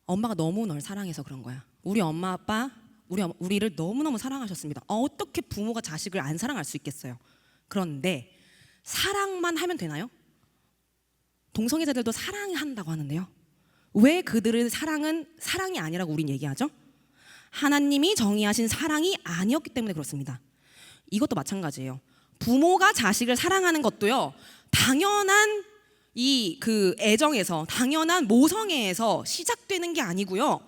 S1: 엄마가 너무 널 사랑해서 그런 거야. 우리 엄마 아빠 우리를 너무너무 사랑하셨습니다. 어떻게 부모가 자식을 안 사랑할 수 있겠어요. 그런데 사랑만 하면 되나요? 동성애자들도 사랑한다고 하는데요. 왜 그들의 사랑은 사랑이 아니라고 우린 얘기하죠? 하나님이 정의하신 사랑이 아니었기 때문에 그렇습니다. 이것도 마찬가지예요. 부모가 자식을 사랑하는 것도요, 당연한 그 애정에서, 당연한 모성애에서 시작되는 게 아니고요.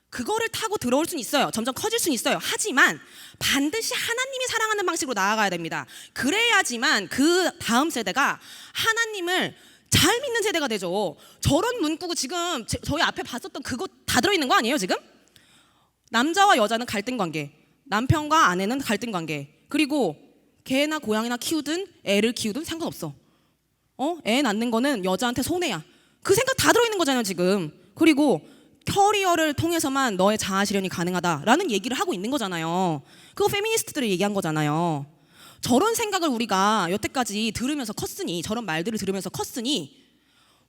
S1: 그거를 타고 들어올 수는 있어요. 점점 커질 수는 있어요. 하지만 반드시 하나님이 사랑하는 방식으로 나아가야 됩니다. 그래야지만 그 다음 세대가 하나님을 잘 믿는 세대가 되죠. 저런 문구가 지금 저희 앞에 봤었던 그거 다 들어있는 거 아니에요 지금? 남자와 여자는 갈등 관계, 남편과 아내는 갈등 관계, 그리고 개나 고양이나 키우든 애를 키우든 상관없어. 애 낳는 거는 여자한테 손해야. 그 생각 다 들어있는 거잖아요 지금. 그리고 커리어를 통해서만 너의 자아 실현이 가능하다라는 얘기를 하고 있는 거잖아요. 그거 페미니스트들이 얘기한 거잖아요. 저런 생각을 우리가 여태까지 들으면서 컸으니, 저런 말들을 들으면서 컸으니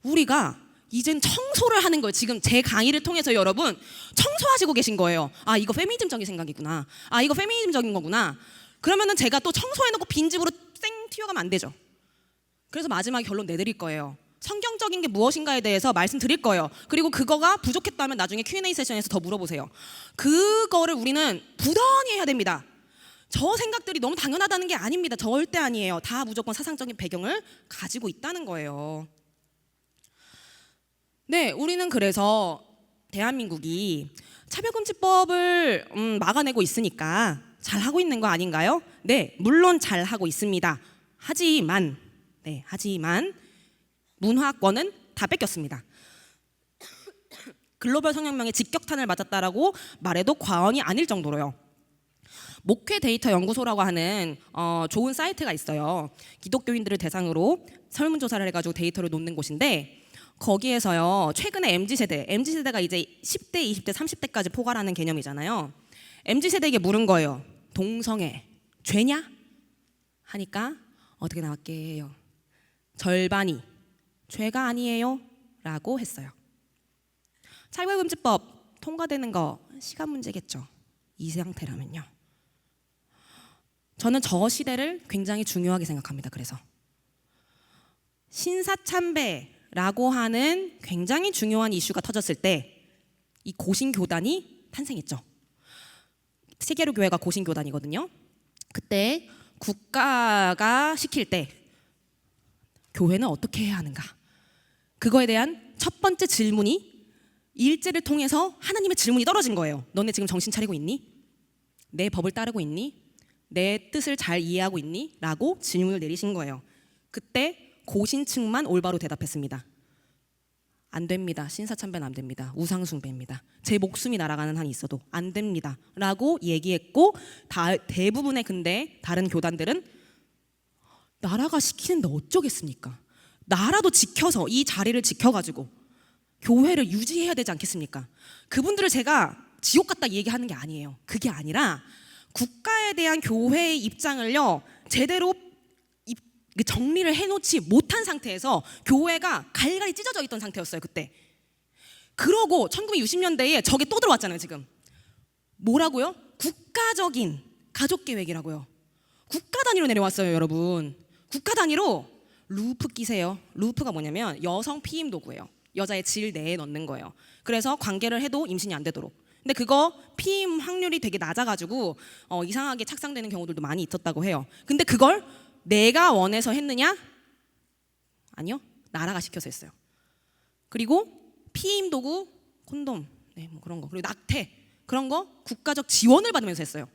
S1: 우리가 이젠 청소를 하는 거예요. 지금 제 강의를 통해서 여러분 청소하시고 계신 거예요. 아, 이거 페미니즘적인 생각이구나. 아, 이거 페미니즘적인 거구나. 그러면은 제가 또 청소해놓고 빈집으로 쌩 튀어가면 안 되죠. 그래서 마지막에 결론 내드릴 거예요. 성경적인 게 무엇인가에 대해서 말씀드릴 거예요. 그리고 그거가 부족했다면 나중에 Q&A 세션에서 더 물어보세요. 그거를 우리는 부단히 해야 됩니다. 저 생각들이 너무 당연하다는 게 아닙니다. 절대 아니에요. 다 무조건 사상적인 배경을 가지고 있다는 거예요. 네, 우리는 그래서 대한민국이 차별금지법을 막아내고 있으니까 잘하고 있는 거 아닌가요? 네, 물론 잘하고 있습니다. 하지만 문화권은 다 뺏겼습니다. 글로벌 성혁명의 직격탄을 맞았다라고 말해도 과언이 아닐 정도로요. 목회 데이터 연구소라고 하는 좋은 사이트가 있어요. 기독교인들을 대상으로 설문조사를 해가지고 데이터를 놓는 곳인데, 거기에서요, 최근에 MZ세대가 이제 10대, 20대, 30대까지 포괄하는 개념이잖아요. MZ세대에게 물은 거예요. 동성애 죄냐? 하니까 어떻게 나왔게요? 절반이 죄가 아니에요 라고 했어요. 차별금지법 통과되는 거 시간 문제겠죠. 이 상태라면요. 저는 저 시대를 굉장히 중요하게 생각합니다. 그래서 신사참배라고 하는 굉장히 중요한 이슈가 터졌을 때 이 고신교단이 탄생했죠. 세계로 교회가 고신교단이거든요. 그때 국가가 시킬 때 교회는 어떻게 해야 하는가? 그거에 대한 첫 번째 질문이 일제를 통해서 하나님의 질문이 떨어진 거예요. 너네 지금 정신 차리고 있니? 내 법을 따르고 있니? 내 뜻을 잘 이해하고 있니? 라고 질문을 내리신 거예요. 그때 고신층만 올바로 대답했습니다. 안 됩니다. 신사참배는 안 됩니다. 우상숭배입니다. 제 목숨이 날아가는 한이 있어도 안 됩니다. 라고 얘기했고 대부분의 근데 다른 교단들은 나라가 시키는데 어쩌겠습니까? 나라도 지켜서 이 자리를 지켜가지고 교회를 유지해야 되지 않겠습니까? 그분들을 제가 지옥 같다 얘기하는 게 아니에요. 그게 아니라 국가에 대한 교회의 입장을요 제대로 정리를 해놓지 못한 상태에서 교회가 갈갈이 찢어져 있던 상태였어요 그때. 그러고 1960년대에 저게 또 들어왔잖아요 지금. 뭐라고요? 국가적인 가족계획이라고요. 국가 단위로 내려왔어요 여러분. 국가 단위로 루프 끼세요. 루프가 뭐냐면 여성 피임 도구예요. 여자의 질 내에 넣는 거예요. 그래서 관계를 해도 임신이 안 되도록. 근데 그거 피임 확률이 되게 낮아가지고 이상하게 착상되는 경우들도 많이 있었다고 해요. 근데 그걸 내가 원해서 했느냐? 아니요. 나라가 시켜서 했어요. 그리고 피임 도구, 콘돔, 네, 뭐 그런 거. 그리고 낙태 그런 거 국가적 지원을 받으면서 했어요.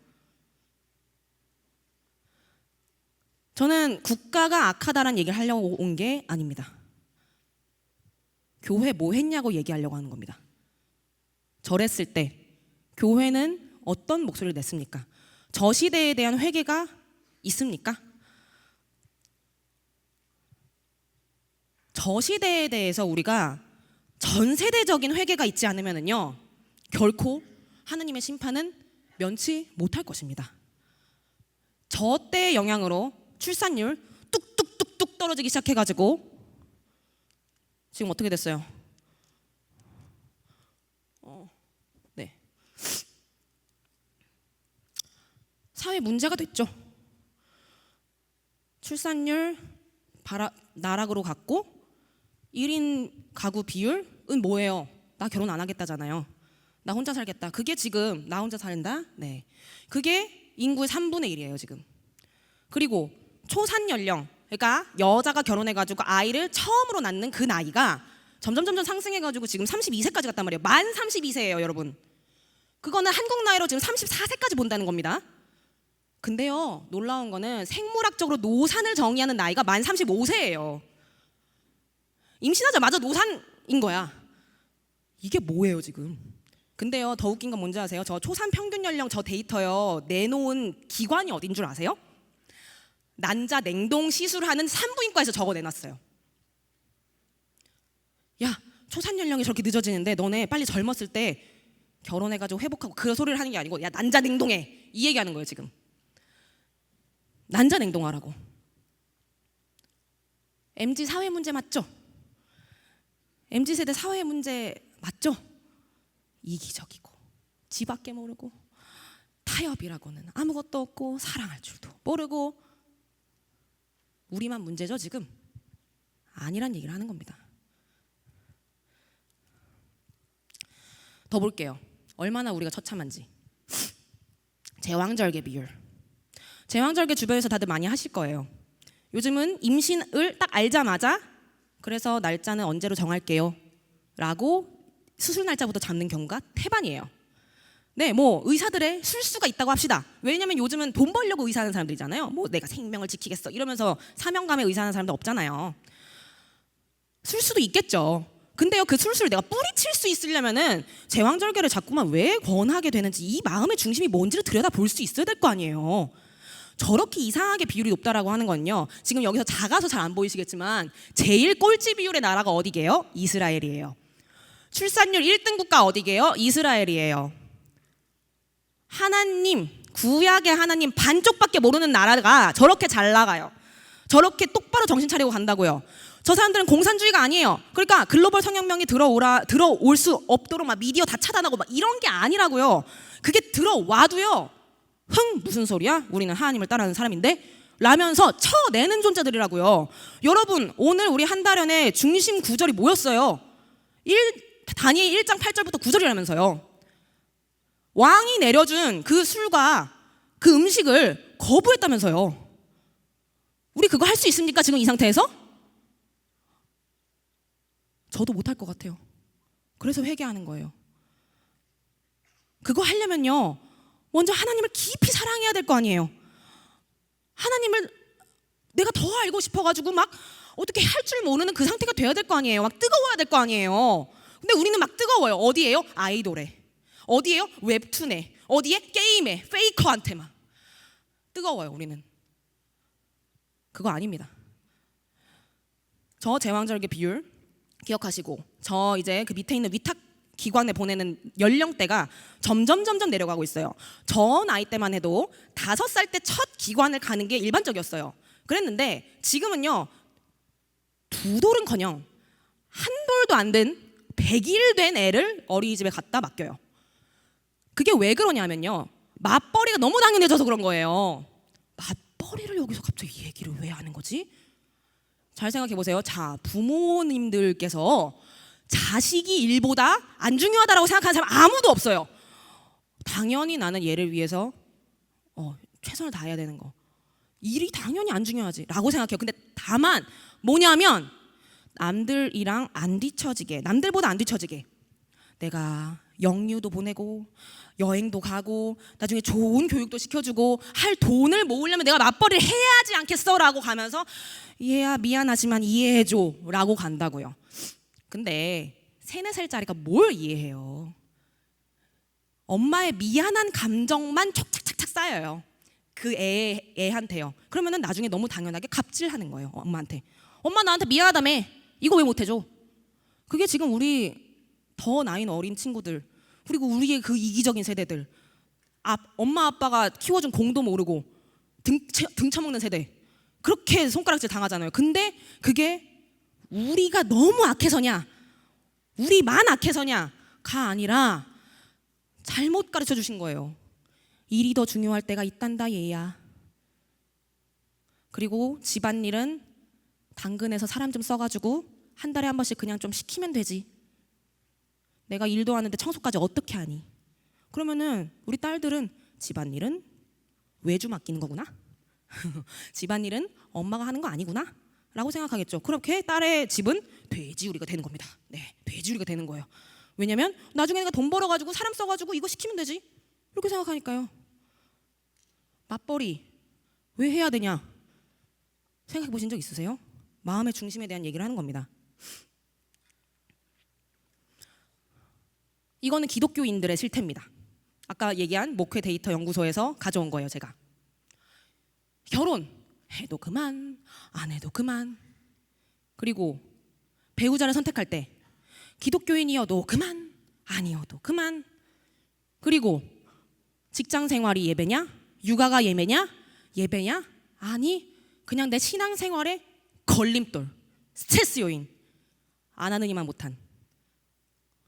S1: 저는 국가가 악하다라는 얘기를 하려고 온 게 아닙니다. 교회 뭐 했냐고 얘기하려고 하는 겁니다. 저랬을 때 교회는 어떤 목소리를 냈습니까? 저 시대에 대한 회개가 있습니까? 저 시대에 대해서 우리가 전 세대적인 회개가 있지 않으면요 결코 하느님의 심판은 면치 못할 것입니다. 저 때의 영향으로 출산율 뚝뚝뚝뚝 떨어지기 시작해가지고 지금 어떻게 됐어요? 네, 사회 문제가 됐죠. 출산율 나락으로 갔고 1인 가구 비율은 뭐예요? 나 결혼 안 하겠다잖아요. 나 혼자 살겠다. 그게 지금 나 혼자 산다. 네, 그게 인구의 3분의 1이에요 지금. 그리고 초산 연령, 그러니까 여자가 결혼해가지고 아이를 처음으로 낳는 그 나이가 점점 상승해가지고 지금 32세까지 갔단 말이에요. 만 32세예요 여러분. 그거는 한국 나이로 지금 34세까지 본다는 겁니다. 근데요 놀라운 거는 생물학적으로 노산을 정의하는 나이가 만 35세예요. 임신하자마자 노산인 거야. 이게 뭐예요 지금? 근데요 더 웃긴 건 뭔지 아세요? 저 초산 평균 연령 저 데이터요 내놓은 기관이 어딘 줄 아세요? 난자 냉동 시술하는 산부인과에서 적어 내놨어요. 야, 초산 연령이 저렇게 늦어지는데 너네 빨리 젊었을 때 결혼해가지고 회복하고 그 소리를 하는 게 아니고 야 난자 냉동해 이 얘기하는 거예요 지금. 난자 냉동하라고. MZ 사회 문제 맞죠? MZ 세대 사회 문제 맞죠? 이기적이고 지밖에 모르고 타협이라고는 아무것도 없고 사랑할 줄도 모르고 우리만 문제죠 지금? 아니란 얘기를 하는 겁니다. 더 볼게요. 얼마나 우리가 처참한지. 제왕절개 비율. 제왕절개 주변에서 다들 많이 하실 거예요. 요즘은 임신을 딱 알자마자 그래서 날짜는 언제로 정할게요 라고 수술 날짜부터 잡는 경우가 태반이에요. 네, 뭐 의사들의 술수가 있다고 합시다. 왜냐면 요즘은 돈 벌려고 의사하는 사람들이잖아요. 뭐 내가 생명을 지키겠어 이러면서 사명감에 의사하는 사람들 없잖아요. 술수도 있겠죠. 근데요 그 술수를 내가 뿌리칠 수 있으려면은 제왕절개를 자꾸만 왜 권하게 되는지 이 마음의 중심이 뭔지를 들여다볼 수 있어야 될 거 아니에요. 저렇게 이상하게 비율이 높다라고 하는 건요 지금 여기서 작아서 잘 안 보이시겠지만 제일 꼴찌 비율의 나라가 어디게요? 이스라엘이에요. 출산율 1등 국가 어디게요? 이스라엘이에요. 하나님, 구약의 하나님 반쪽밖에 모르는 나라가 저렇게 잘 나가요. 저렇게 똑바로 정신 차리고 간다고요. 저 사람들은 공산주의가 아니에요. 그러니까 글로벌 성혁명이 들어올 수 없도록 막 미디어 다 차단하고 막 이런 게 아니라고요. 그게 들어와도요 무슨 소리야? 우리는 하나님을 따르는 사람인데? 라면서 쳐내는 존재들이라고요. 여러분 오늘 우리 한달연의 중심 구절이 뭐였어요? 다니엘 1장 8절부터 9절이라면서요. 왕이 내려준 그 술과 그 음식을 거부했다면서요. 우리 그거 할 수 있습니까? 지금 이 상태에서? 저도 못할 것 같아요. 그래서 회개하는 거예요. 그거 하려면요 먼저 하나님을 깊이 사랑해야 될 거 아니에요. 하나님을 내가 더 알고 싶어가지고 막 어떻게 할 줄 모르는 그 상태가 돼야 될 거 아니에요. 막 뜨거워야 될 거 아니에요. 근데 우리는 막 뜨거워요. 어디에요? 아이돌에. 어디에요? 웹툰에. 어디에? 게임에. 페이커한테만. 뜨거워요, 우리는. 그거 아닙니다. 저 제왕절개 비율 기억하시고, 저 이제 그 밑에 있는 위탁 기관에 보내는 연령대가 점점 내려가고 있어요. 저 나이 때만 해도 5살 때 첫 기관을 가는 게 일반적이었어요. 그랬는데 지금은요, 2돌은커녕 1돌도 안 된 100일 된 애를 어린이집에 갖다 맡겨요. 그게 왜 그러냐면요, 맞벌이가 너무 당연해져서 그런 거예요. 맞벌이를 여기서 갑자기 이 얘기를 왜 하는 거지? 잘 생각해 보세요. 자, 부모님들께서 자식이 일보다 안 중요하다라고 생각하는 사람 아무도 없어요. 당연히 나는 얘를 위해서 최선을 다해야 되는 거. 일이 당연히 안 중요하지 라고 생각해요. 근데 다만 뭐냐면, 남들이랑 안 뒤처지게, 남들보다 안 뒤처지게 내가 영유도 보내고 여행도 가고 나중에 좋은 교육도 시켜주고 할 돈을 모으려면 내가 맞벌이를 해야 하지 않겠어? 라고 가면서 얘야 미안하지만 이해해줘 라고 간다고요. 근데 3, 4살짜리가 뭘 이해해요? 엄마의 미안한 감정만 촉착착착 쌓여요. 그 애한테요. 그러면은 나중에 너무 당연하게 갑질하는 거예요. 엄마한테. 엄마 나한테 미안하다며. 이거 왜 못해줘? 그게 지금 우리 더 나이는 어린 친구들, 그리고 우리의 그 이기적인 세대들, 엄마 아빠가 키워준 공도 모르고 등 쳐먹는 세대, 그렇게 손가락질 당하잖아요. 근데 그게 우리가 너무 악해서냐, 우리만 악해서냐가 아니라 잘못 가르쳐 주신 거예요. 일이 더 중요할 때가 있단다 얘야. 그리고 집안일은 당근에서 사람 좀 써가지고 한 달에 한 번씩 그냥 좀 시키면 되지. 내가 일도 하는데 청소까지 어떻게 하니? 그러면은 우리 딸들은 집안일은 외주 맡기는 거구나. 집안일은 엄마가 하는 거 아니구나 라고 생각하겠죠. 그렇게 딸의 집은 돼지우리가 되는 겁니다. 네, 돼지우리가 되는 거예요. 왜냐면 나중에 내가 돈 벌어가지고 사람 써가지고 이거 시키면 되지 이렇게 생각하니까요. 맞벌이 왜 해야 되냐 생각해 보신 적 있으세요? 마음의 중심에 대한 얘기를 하는 겁니다. 이거는 기독교인들의 실태입니다. 아까 얘기한 목회 데이터 연구소에서 가져온 거예요. 제가 결혼 해도 그만 안 해도 그만, 그리고 배우자를 선택할 때 기독교인이어도 그만 아니어도 그만, 그리고 직장 생활이 예배냐 육아가 예배냐 아니 그냥 내 신앙생활에 걸림돌, 스트레스 요인, 안 하느니만 못한.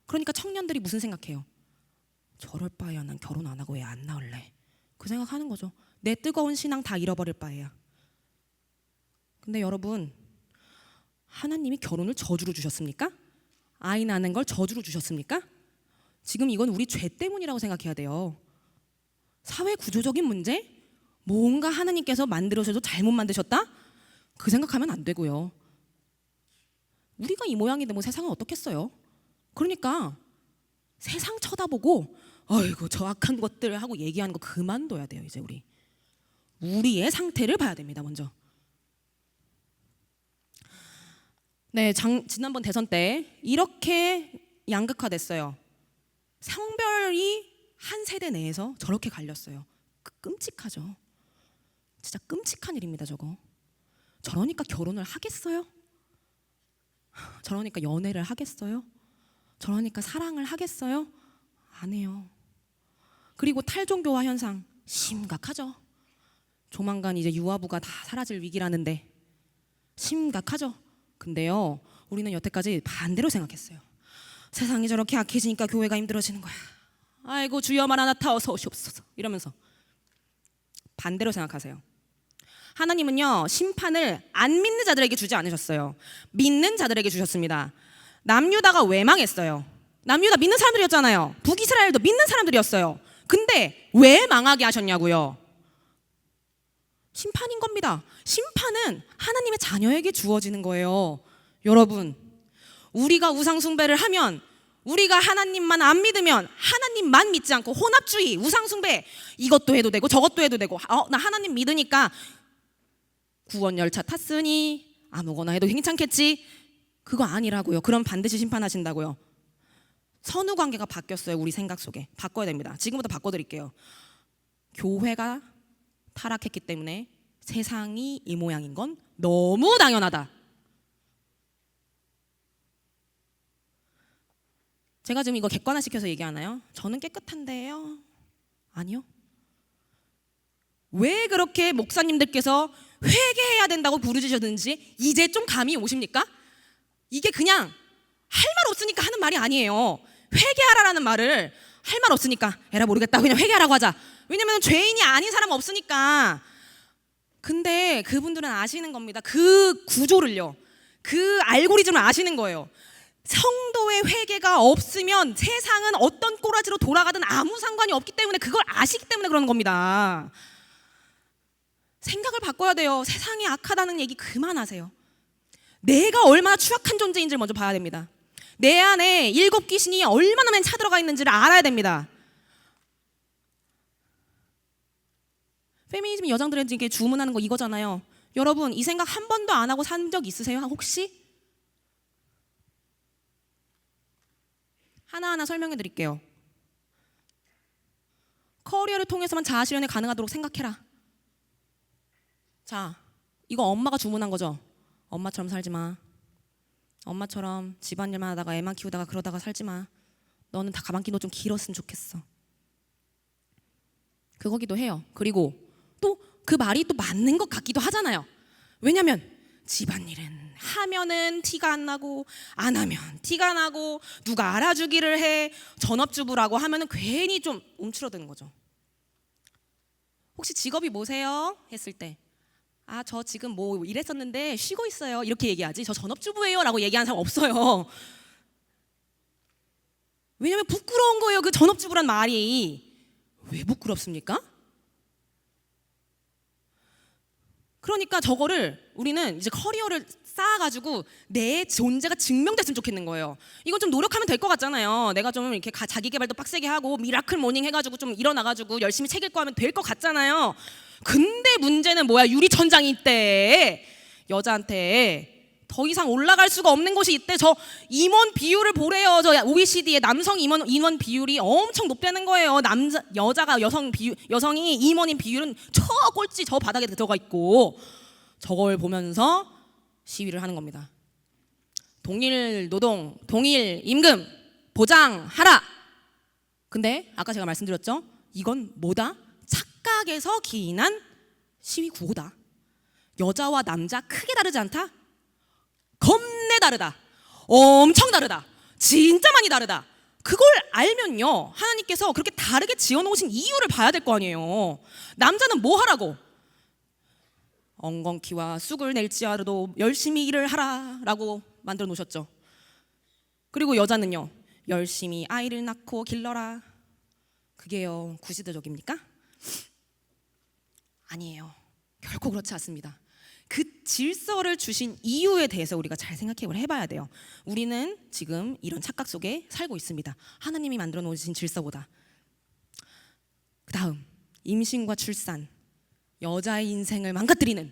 S1: 그러니까 청년들이 무슨 생각해요? 저럴 바에야 난 결혼 안 하고 애 안 낳을래, 그 생각하는 거죠. 내 뜨거운 신앙 다 잃어버릴 바에야. 근데 여러분, 하나님이 결혼을 저주로 주셨습니까? 아이 낳는 걸 저주로 주셨습니까? 지금 이건 우리 죄 때문이라고 생각해야 돼요. 사회 구조적인 문제? 뭔가 하나님께서 만들어셔도 잘못 만드셨다? 그 생각하면 안 되고요. 우리가 이 모양인데 뭐 세상은 어떻겠어요? 그러니까 세상 쳐다보고 아이고 저 악한 것들 하고 얘기하는 거 그만둬야 돼요. 이제 우리의 상태를 봐야 됩니다. 먼저. 네, 지난번 대선 때 이렇게 양극화됐어요. 성별이 한 세대 내에서 저렇게 갈렸어요. 끔찍하죠. 진짜 끔찍한 일입니다. 저러니까 결혼을 하겠어요? 저러니까 연애를 하겠어요? 저러니까 사랑을 하겠어요? 안 해요. 그리고 탈종교화 현상 심각하죠. 조만간 이제 유아부가 다 사라질 위기라는데 심각하죠. 근데요, 우리는 여태까지 반대로 생각했어요. 세상이 저렇게 악해지니까 교회가 힘들어지는 거야. 아이고 주여 마라나타 어서 오시옵소서 이러면서 반대로 생각하세요. 하나님은요, 심판을 안 믿는 자들에게 주지 않으셨어요. 믿는 자들에게 주셨습니다. 남유다가 왜 망했어요? 남유다 믿는 사람들이었잖아요. 북이스라엘도 믿는 사람들이었어요. 근데 왜 망하게 하셨냐고요? 심판인 겁니다. 심판은 하나님의 자녀에게 주어지는 거예요. 여러분, 우리가 우상 숭배를 하면, 우리가 하나님만 안 믿으면, 하나님만 믿지 않고 혼합주의, 우상 숭배, 이것도 해도 되고 저것도 해도 되고, 나 하나님 믿으니까 구원 열차 탔으니 아무거나 해도 괜찮겠지. 그거 아니라고요. 그럼 반드시 심판하신다고요. 선후 관계가 바뀌었어요. 우리 생각 속에. 바꿔야 됩니다. 지금부터 바꿔드릴게요. 교회가 타락했기 때문에 세상이 이 모양인 건 너무 당연하다. 제가 지금 이거 객관화시켜서 얘기하나요? 저는 깨끗한데요? 아니요. 왜 그렇게 목사님들께서 회개해야 된다고 부르짖으셨는지 이제 좀 감이 오십니까? 이게 그냥 할 말 없으니까 하는 말이 아니에요. 회개하라라는 말을 할 말 없으니까 에라 모르겠다 그냥 회개하라고 하자. 왜냐면 죄인이 아닌 사람 없으니까. 근데 그분들은 아시는 겁니다. 그 구조를요. 그 알고리즘을 아시는 거예요. 성도의 회개가 없으면 세상은 어떤 꼬라지로 돌아가든 아무 상관이 없기 때문에 그걸 아시기 때문에 그러는 겁니다. 생각을 바꿔야 돼요. 세상이 악하다는 얘기 그만하세요. 내가 얼마나 추악한 존재인지를 먼저 봐야 됩니다. 내 안에 7 귀신이 얼마나 많이 차들어가 있는지를 알아야 됩니다. 페미니즘이 여성들에게 주문하는 거 이거잖아요. 여러분 이 생각 한 번도 안 하고 산 적 있으세요? 혹시? 하나하나 설명해 드릴게요. 커리어를 통해서만 자아 실현이 가능하도록 생각해라. 자, 이거 엄마가 주문한 거죠. 엄마처럼 살지 마. 엄마처럼 집안일만 하다가 애만 키우다가 그러다가 살지 마. 너는 다 가만히 좀 길었으면 좋겠어. 그거기도 해요. 그리고 또 그 말이 또 맞는 것 같기도 하잖아요. 왜냐면 집안일은 하면은 티가 안 나고 안 하면 티가 나고 누가 알아주기를 해. 전업주부라고 하면은 괜히 좀 움츠러드는 거죠. 혹시 직업이 뭐세요? 했을 때 아, 저 지금 뭐 일했었는데 쉬고 있어요. 이렇게 얘기하지. 저 전업주부예요 라고 얘기하는 사람 없어요. 왜냐면 부끄러운 거예요. 그 전업주부란 말이. 왜 부끄럽습니까? 그러니까 저거를 우리는 이제 커리어를 쌓아가지고 내 존재가 증명됐으면 좋겠는 거예요. 이건 좀 노력하면 될 것 같잖아요. 내가 좀 이렇게 자기 개발도 빡세게 하고 미라클 모닝 해가지고 좀 일어나가지고 열심히 책 읽고 하면 될 것 같잖아요. 근데 문제는 뭐야? 유리천장이 있대. 여자한테 더 이상 올라갈 수가 없는 곳이 있대. 저 임원 비율을 보래요. 저 OECD의 남성 임원 비율이 엄청 높다는 거예요. 여자가 여성이 임원인 비율은 저 꼴찌 저 바닥에 들어가 있고 저걸 보면서 시위를 하는 겁니다. 동일 노동, 동일 임금 보장하라. 근데 아까 제가 말씀드렸죠. 이건 뭐다? 착각에서 기인한 시위 구호다. 여자와 남자 크게 다르지 않다? 겁내 다르다. 엄청 다르다. 진짜 많이 다르다. 그걸 알면요 하나님께서 그렇게 다르게 지어놓으신 이유를 봐야 될 거 아니에요. 남자는 뭐 하라고? 엉겅퀴와 쑥을 낼지라도 열심히 일을 하라라고 만들어 놓으셨죠. 그리고 여자는요 열심히 아이를 낳고 길러라. 그게요 구시대적입니까? 아니에요. 결코 그렇지 않습니다. 그 질서를 주신 이유에 대해서 우리가 잘 생각을 해봐야 돼요. 우리는 지금 이런 착각 속에 살고 있습니다. 하나님이 만들어 놓으신 질서보다. 그 다음 임신과 출산, 여자의 인생을 망가뜨리는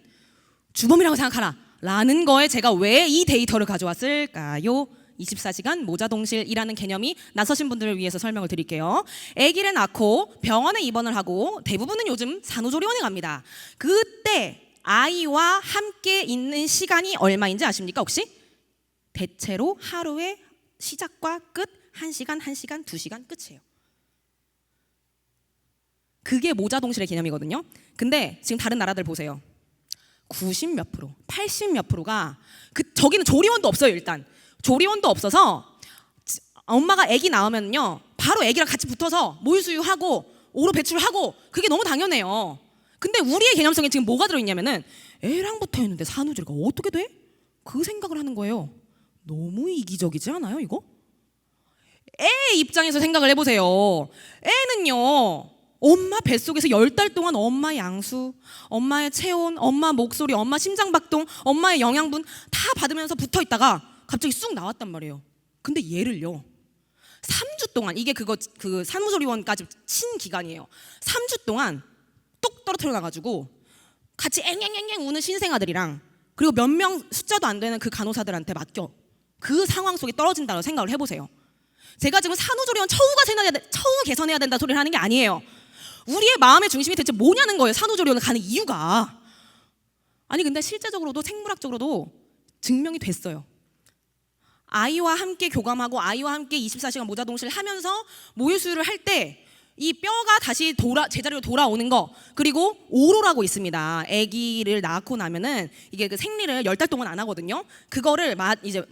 S1: 주범이라고 생각하라 라는 거에 제가 왜 이 데이터를 가져왔을까요? 24시간 모자동실이라는 개념이 낯서신 분들을 위해서 설명을 드릴게요. 아기를 낳고 병원에 입원을 하고 대부분은 요즘 산후조리원에 갑니다. 그때 아이와 함께 있는 시간이 얼마인지 아십니까 혹시? 대체로 하루의 시작과 끝 1시간, 1시간, 2시간 끝이에요. 그게 모자동실의 개념이거든요. 근데 지금 다른 나라들 보세요. 90 몇 프로, 80 몇 프로가 저기는 조리원도 없어요. 일단 조리원도 없어서 엄마가 아기 낳으면요 바로 아기랑 같이 붙어서 모유수유하고 오로 배출하고 그게 너무 당연해요. 근데 우리의 개념성에 지금 뭐가 들어있냐면은 애랑 붙어있는데 산후조리가 어떻게 돼? 그 생각을 하는 거예요. 너무 이기적이지 않아요 이거? 애 입장에서 생각을 해보세요. 애는요 엄마 뱃속에서 10달 동안 엄마 양수, 엄마의 체온, 엄마 목소리, 엄마 심장박동, 엄마의 영양분 다 받으면서 붙어있다가 갑자기 쑥 나왔단 말이에요. 근데 얘를요 3주 동안 이게 그 산후조리원까지 친 기간이에요. 3주 동안 똑 떨어뜨려 놔가지고 같이 앵앵앵앵 우는 신생아들이랑 그리고 몇 명 숫자도 안 되는 그 간호사들한테 맡겨 그 상황 속에 떨어진다고 생각을 해보세요. 제가 지금 산후조리원 처우 개선해야 된다 소리를 하는 게 아니에요. 우리의 마음의 중심이 대체 뭐냐는 거예요. 산후조리원을 가는 이유가. 아니 근데 실제적으로도 생물학적으로도 증명이 됐어요. 아이와 함께 교감하고 아이와 함께 24시간 모자동실을 하면서 모유수유를 할 때 이 뼈가 다시 제자리로 돌아오는 거, 그리고 오로라고 있습니다. 아기를 낳고 나면은 이게 그 생리를 10달 동안 안 하거든요. 그거를 이제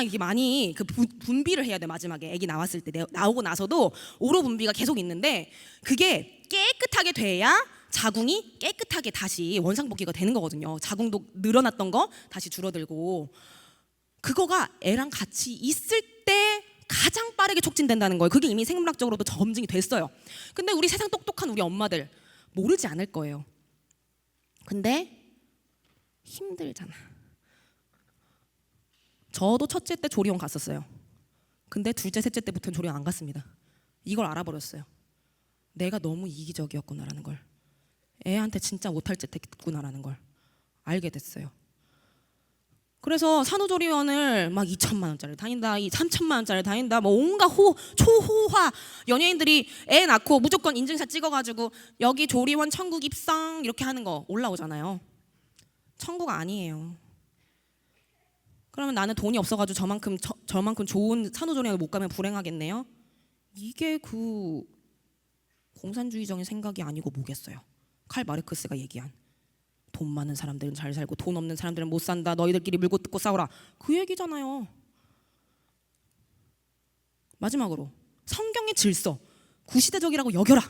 S1: 이게 많이 그 분비를 해야 돼. 마지막에 아기 나왔을 때 나오고 나서도 오로 분비가 계속 있는데 그게 깨끗하게 돼야 자궁이 깨끗하게 다시 원상복귀가 되는 거거든요. 자궁도 늘어났던 거 다시 줄어들고, 그거가 애랑 같이 있을 때 가장 빠르게 촉진된다는 거예요. 그게 이미 생물학적으로도 검증이 됐어요. 근데 우리 세상 똑똑한 우리 엄마들 모르지 않을 거예요. 근데 힘들잖아. 저도 첫째 때 조리원 갔었어요. 근데 둘째, 셋째 때부터는 조리원 안 갔습니다. 이걸 알아버렸어요. 내가 너무 이기적이었구나라는 걸. 애한테 진짜 못할 짓 했구나라는 걸 알게 됐어요. 그래서 산후조리원을 막 2천만 원짜리 다닌다, 3천만 원짜리 다닌다, 뭐 온갖 초호화 연예인들이 애 낳고 무조건 인증샷 찍어가지고 여기 조리원 천국 입성 이렇게 하는 거 올라오잖아요. 천국 아니에요. 그러면 나는 돈이 없어가지고 저만큼 좋은 산후조리원을 못 가면 불행하겠네요. 이게 그 공산주의적인 생각이 아니고 뭐겠어요. 칼 마르크스가 얘기한 돈 많은 사람들은 잘 살고 돈 없는 사람들은 못 산다. 너희들끼리 물고 뜯고 싸우라. 그 얘기잖아요. 마지막으로 성경의 질서 구시대적이라고 여겨라.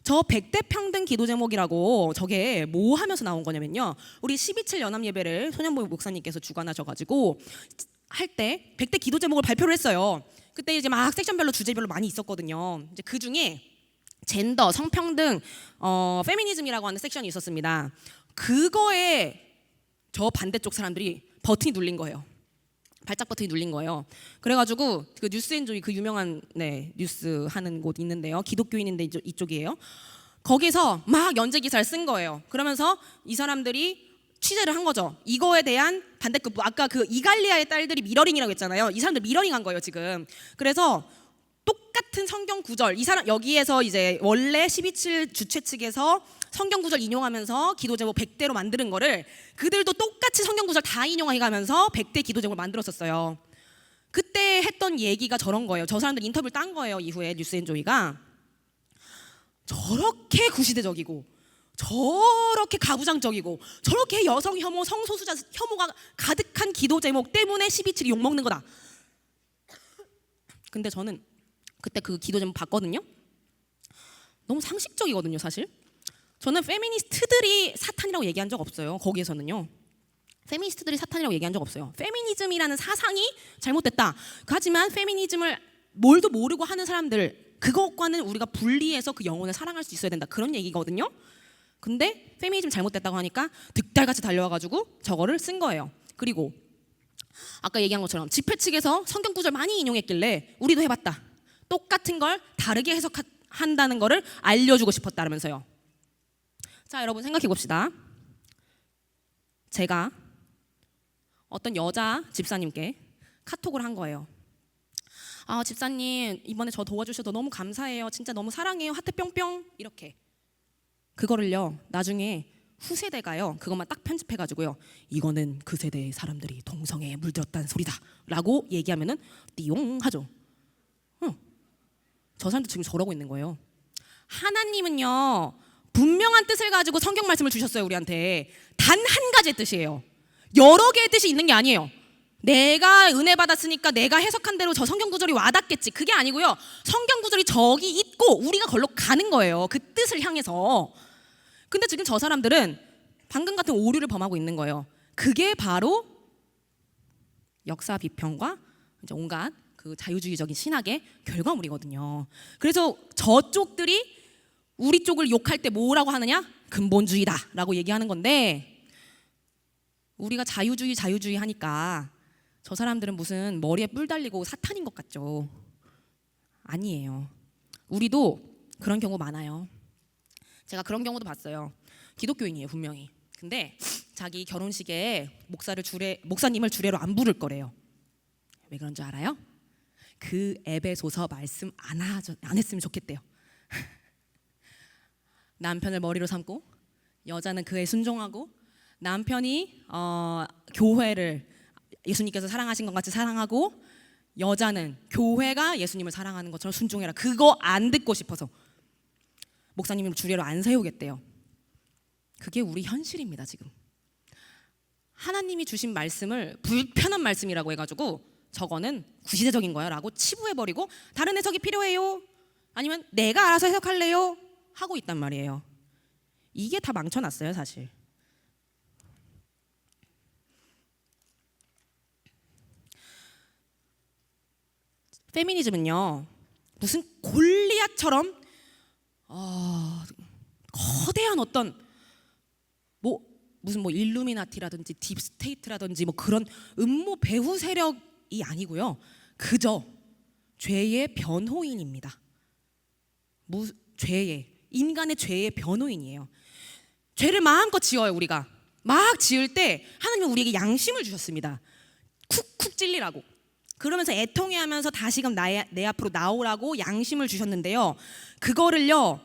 S1: 저 100대 평등 기도 제목이라고 저게 뭐 하면서 나온 거냐면요. 우리 12.7 연합 예배를 손현보 목사님께서 주관하셔가지고 할 때 100대 기도 제목을 발표를 했어요. 그때 이제 막 섹션별로 주제별로 많이 있었거든요. 이제 그 중에 젠더, 성평등, 페미니즘이라고 하는 섹션이 있었습니다. 그거에 저 반대쪽 사람들이 버튼이 눌린 거예요. 발작 버튼이 눌린 거예요. 그래가지고 그 뉴스앤조이 그 유명한 뉴스 하는 곳 있는데요. 기독교인인데 이쪽이에요. 거기서 막 연재 기사를 쓴 거예요. 그러면서 이 사람들이 취재를 한 거죠. 이거에 대한 반대급, 아까 그 이갈리아의 딸들이 미러링이라고 했잖아요. 이 사람들 미러링한 거예요 지금. 그래서 똑같은 성경 구절, 이 사람 여기에서 이제 원래 12.7 주최 측에서 성경 구절 인용하면서 기도 제목 100대로 만드는 거를 그들도 똑같이 성경 구절 다 인용해가면서 100대 기도 제목을 만들었었어요. 그때 했던 얘기가 저런 거예요. 저 사람들 인터뷰를 딴 거예요. 이후에 뉴스앤조이가 저렇게 구시대적이고 저렇게 가부장적이고 저렇게 여성 혐오, 성소수자 혐오가 가득한 기도 제목 때문에 12.7이 욕먹는 거다. 근데 저는 그때 그 기도 제목 봤거든요. 너무 상식적이거든요 사실. 저는 페미니스트들이 사탄이라고 얘기한 적 없어요. 거기에서는요. 페미니스트들이 사탄이라고 얘기한 적 없어요. 페미니즘이라는 사상이 잘못됐다. 하지만 페미니즘을 뭘도 모르고 하는 사람들, 그것과는 우리가 분리해서 그 영혼을 사랑할 수 있어야 된다. 그런 얘기거든요. 근데 페미니즘 잘못됐다고 하니까 득달같이 달려와가지고 저거를 쓴 거예요. 그리고 아까 얘기한 것처럼 집회 측에서 성경 구절 많이 인용했길래 우리도 해봤다. 똑같은 걸 다르게 해석한다는 거를 알려주고 싶었다면서요. 자, 여러분 생각해 봅시다. 제가 어떤 여자 집사님께 카톡을 한 거예요. 아, 집사님 이번에 저 도와주셔서 너무 감사해요. 진짜 너무 사랑해요. 하트 뿅뿅 이렇게. 그거를요 나중에 후세대가요 그것만 딱 편집해가지고요 이거는 그 세대의 사람들이 동성애에 물들었다는 소리다 라고 얘기하면은 띠용 하죠. 저 사람들 지금 저러고 있는 거예요. 하나님은요 분명한 뜻을 가지고 성경 말씀을 주셨어요. 우리한테 단 한 가지의 뜻이에요. 여러 개의 뜻이 있는 게 아니에요. 내가 은혜 받았으니까 내가 해석한 대로 저 성경 구절이 와닿겠지, 그게 아니고요. 성경 구절이 저기 있고 우리가 걸로 가는 거예요. 그 뜻을 향해서. 근데 지금 저 사람들은 방금 같은 오류를 범하고 있는 거예요. 그게 바로 역사 비평과 이제 온갖 그 자유주의적인 신학의 결과물이거든요. 그래서 저쪽들이 우리 쪽을 욕할 때 뭐라고 하느냐? 근본주의다라고 얘기하는 건데, 우리가 자유주의 하니까 저 사람들은 무슨 머리에 뿔 달리고 사탄인 것 같죠. 아니에요. 우리도 그런 경우 많아요. 제가 그런 경우도 봤어요. 기독교인이에요 분명히. 근데 자기 결혼식에 목사님을 주례로 안 부를 거래요. 왜 그런 줄 알아요? 그 에베소서 말씀 안 했으면 좋겠대요. 남편을 머리로 삼고 여자는 그에 순종하고 남편이 교회를 예수님께서 사랑하신 것 같이 사랑하고 여자는 교회가 예수님을 사랑하는 것처럼 순종해라. 그거 안 듣고 싶어서 목사님을 주례로 안 세우겠대요. 그게 우리 현실입니다. 지금 하나님이 주신 말씀을 불편한 말씀이라고 해가지고 저거는 구시대적인 거야 라고 치부해버리고 다른 해석이 필요해요? 아니면 내가 알아서 해석할래요? 하고 있단 말이에요. 이게 다 망쳐놨어요 사실. 페미니즘은요 무슨 골리앗처럼 거대한 어떤 무슨 일루미나티라든지 딥스테이트라든지 그런 음모 배후 세력이 아니고요. 그저 죄의 변호인입니다. 인간의 죄의 변호인이에요. 죄를 마음껏 지어요. 우리가 막 지을 때 하나님은 우리에게 양심을 주셨습니다. 쿡쿡 찔리라고. 그러면서 애통해하면서 다시금 내 앞으로 나오라고 양심을 주셨는데요. 그거를요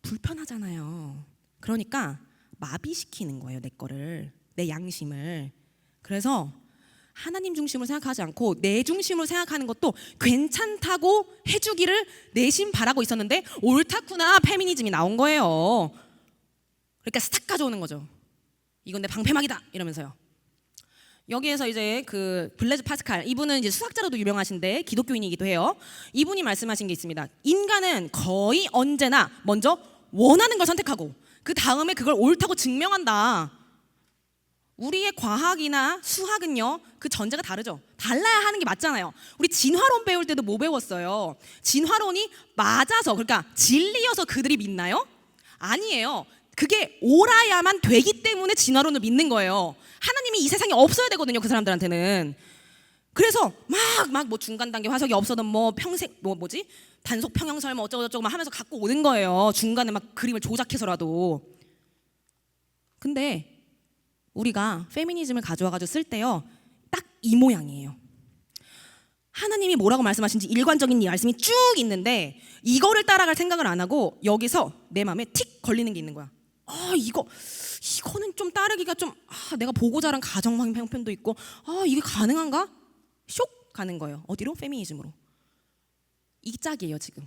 S1: 불편하잖아요. 그러니까 마비시키는 거예요. 내 양심을. 그래서 하나님 중심으로 생각하지 않고 내 중심으로 생각하는 것도 괜찮다고 해주기를 내심 바라고 있었는데 옳다구나 페미니즘이 나온 거예요. 그러니까 스탁 가져오는 거죠. 이건 내 방패막이다 이러면서요. 여기에서 이제 그 블레즈 파스칼 이분은 이제 수학자로도 유명하신데 기독교인이기도 해요. 이분이 말씀하신 게 있습니다. 인간은 거의 언제나 먼저 원하는 걸 선택하고 그 다음에 그걸 옳다고 증명한다. 우리의 과학이나 수학은요 그 전제가 다르죠. 달라야 하는 게 맞잖아요. 우리 진화론 배울 때도 뭐 배웠어요? 진화론이 맞아서 그러니까 진리여서 그들이 믿나요? 아니에요. 그게 옳아야만 되기 때문에 진화론을 믿는 거예요. 하나님이 이 세상에 없어야 되거든요. 그 사람들한테는. 그래서 막 중간 단계 화석이 없어도 평생 단속 평형설 어쩌고저쩌고 막 하면서 갖고 오는 거예요. 중간에 막 그림을 조작해서라도. 근데 우리가 페미니즘을 가져와가지고 쓸 때요 딱 이 모양이에요. 하나님이 뭐라고 말씀하신지 일관적인 말씀이 쭉 있는데 이거를 따라갈 생각을 안 하고 여기서 내 마음에 틱 걸리는 게 있는 거야. 이거는 좀 따르기가 좀 내가 보고 자란 가정 형편도 있고 이게 가능한가? 쇽 가는 거예요. 어디로? 페미니즘으로. 이 짝이에요 지금.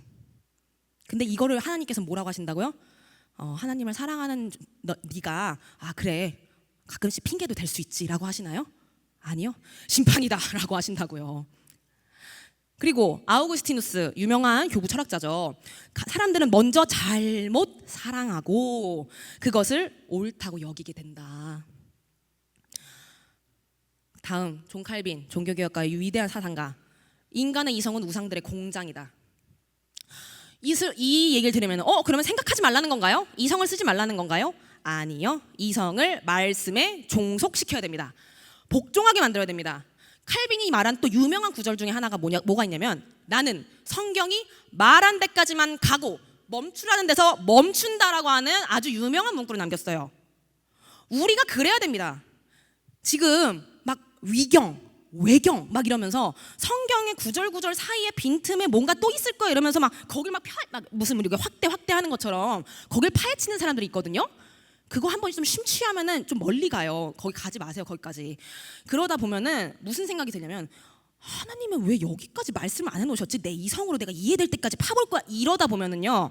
S1: 근데 이거를 하나님께서 뭐라고 하신다고요? 하나님을 사랑하는 네가 그래 가끔씩 핑계도 될 수 있지라고 하시나요? 아니요. 심판이다라고 하신다고요. 그리고 아우구스티누스 유명한 교부 철학자죠. 사람들은 먼저 잘못 사랑하고 그것을 옳다고 여기게 된다. 다음 존 칼빈 종교개혁가의 위대한 사상가. 인간의 이성은 우상들의 공장이다. 이 얘기를 들으면 그러면 생각하지 말라는 건가요? 이성을 쓰지 말라는 건가요? 아니요. 이성을 말씀에 종속시켜야 됩니다. 복종하게 만들어야 됩니다. 칼빈이 말한 또 유명한 구절 중에 하나가 뭐가 있냐면 나는 성경이 말한 데까지만 가고 멈추라는 데서 멈춘다라고 하는 아주 유명한 문구를 남겼어요. 우리가 그래야 됩니다. 지금 막 위경, 외경 막 이러면서 성경의 구절 사이에 빈틈에 뭔가 또 있을 거야 이러면서 막 거길 무슨 우리가 확대하는 것처럼 거길 파헤치는 사람들이 있거든요. 그거 한번 좀 심취하면은 좀 멀리 가요. 거기 가지 마세요. 거기까지. 그러다 보면은 무슨 생각이 들냐면 하나님은 왜 여기까지 말씀을 안 해놓으셨지? 내 이성으로 내가 이해될 때까지 파볼 거야. 이러다 보면은요.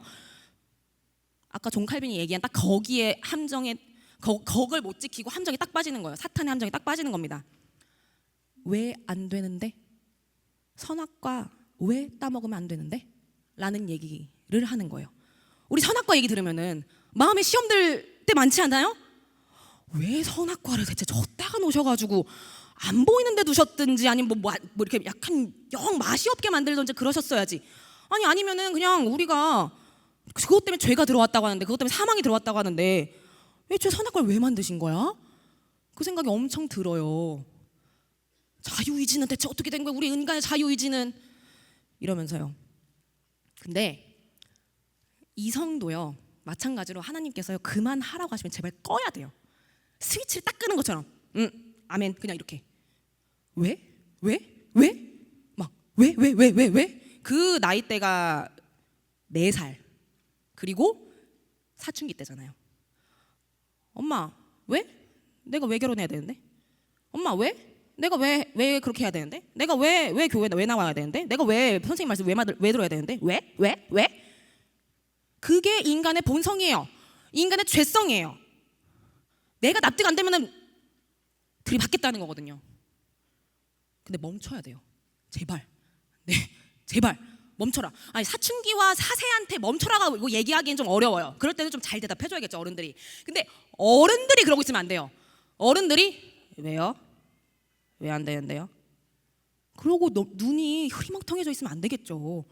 S1: 아까 존 칼빈이 얘기한 딱 거기에 함정에 거걸 못 지키고 함정에 딱 빠지는 거예요. 사탄의 함정에 딱 빠지는 겁니다. 왜 안 되는데? 선악과 왜 따먹으면 안 되는데? 라는 얘기를 하는 거예요. 우리 선악과 얘기 들으면은 마음에 시험들 때 많지 않아요? 왜 선악과를 대체 줬다가 놓으셔가지고 안 보이는데 두셨든지 아니면 뭐 이렇게 약간 영 맛이 없게 만들든지 그러셨어야지. 아니면은 그냥 우리가 그것 때문에 죄가 들어왔다고 하는데 그것 때문에 사망이 들어왔다고 하는데 왜 죄 선악과를 왜 만드신 거야? 그 생각이 엄청 들어요. 자유의지는 대체 어떻게 된 거야? 우리 인간의 자유의지는 이러면서요. 근데 이성도요 마찬가지로 하나님께서요 그만하라고 하시면 제발 꺼야 돼요. 스위치를 딱 끄는 것처럼 아멘 그냥 이렇게 왜? 왜? 왜? 막 왜? 왜? 왜? 왜? 왜? 그 나이대가 4살 그리고 사춘기 때잖아요. 엄마 왜? 내가 왜 결혼해야 되는데? 엄마 왜? 내가 왜 그렇게 해야 되는데? 내가 왜 교회 왜 나와야 되는데? 내가 왜 선생님 말씀 왜 들어야 되는데? 왜? 왜? 왜? 그게 인간의 본성이에요. 인간의 죄성이에요. 내가 납득 안 되면은 들이받겠다는 거거든요. 근데 멈춰야 돼요. 제발. 네, 제발 멈춰라. 아니 사춘기와 4세한테 멈춰라가 이거 얘기하기엔 좀 어려워요. 그럴 때는 좀 잘 대답해줘야겠죠 어른들이. 근데 어른들이 그러고 있으면 안 돼요. 어른들이 왜요? 왜 안 되는데요? 그러고 눈이 흐리멍텅해져 있으면 안 되겠죠.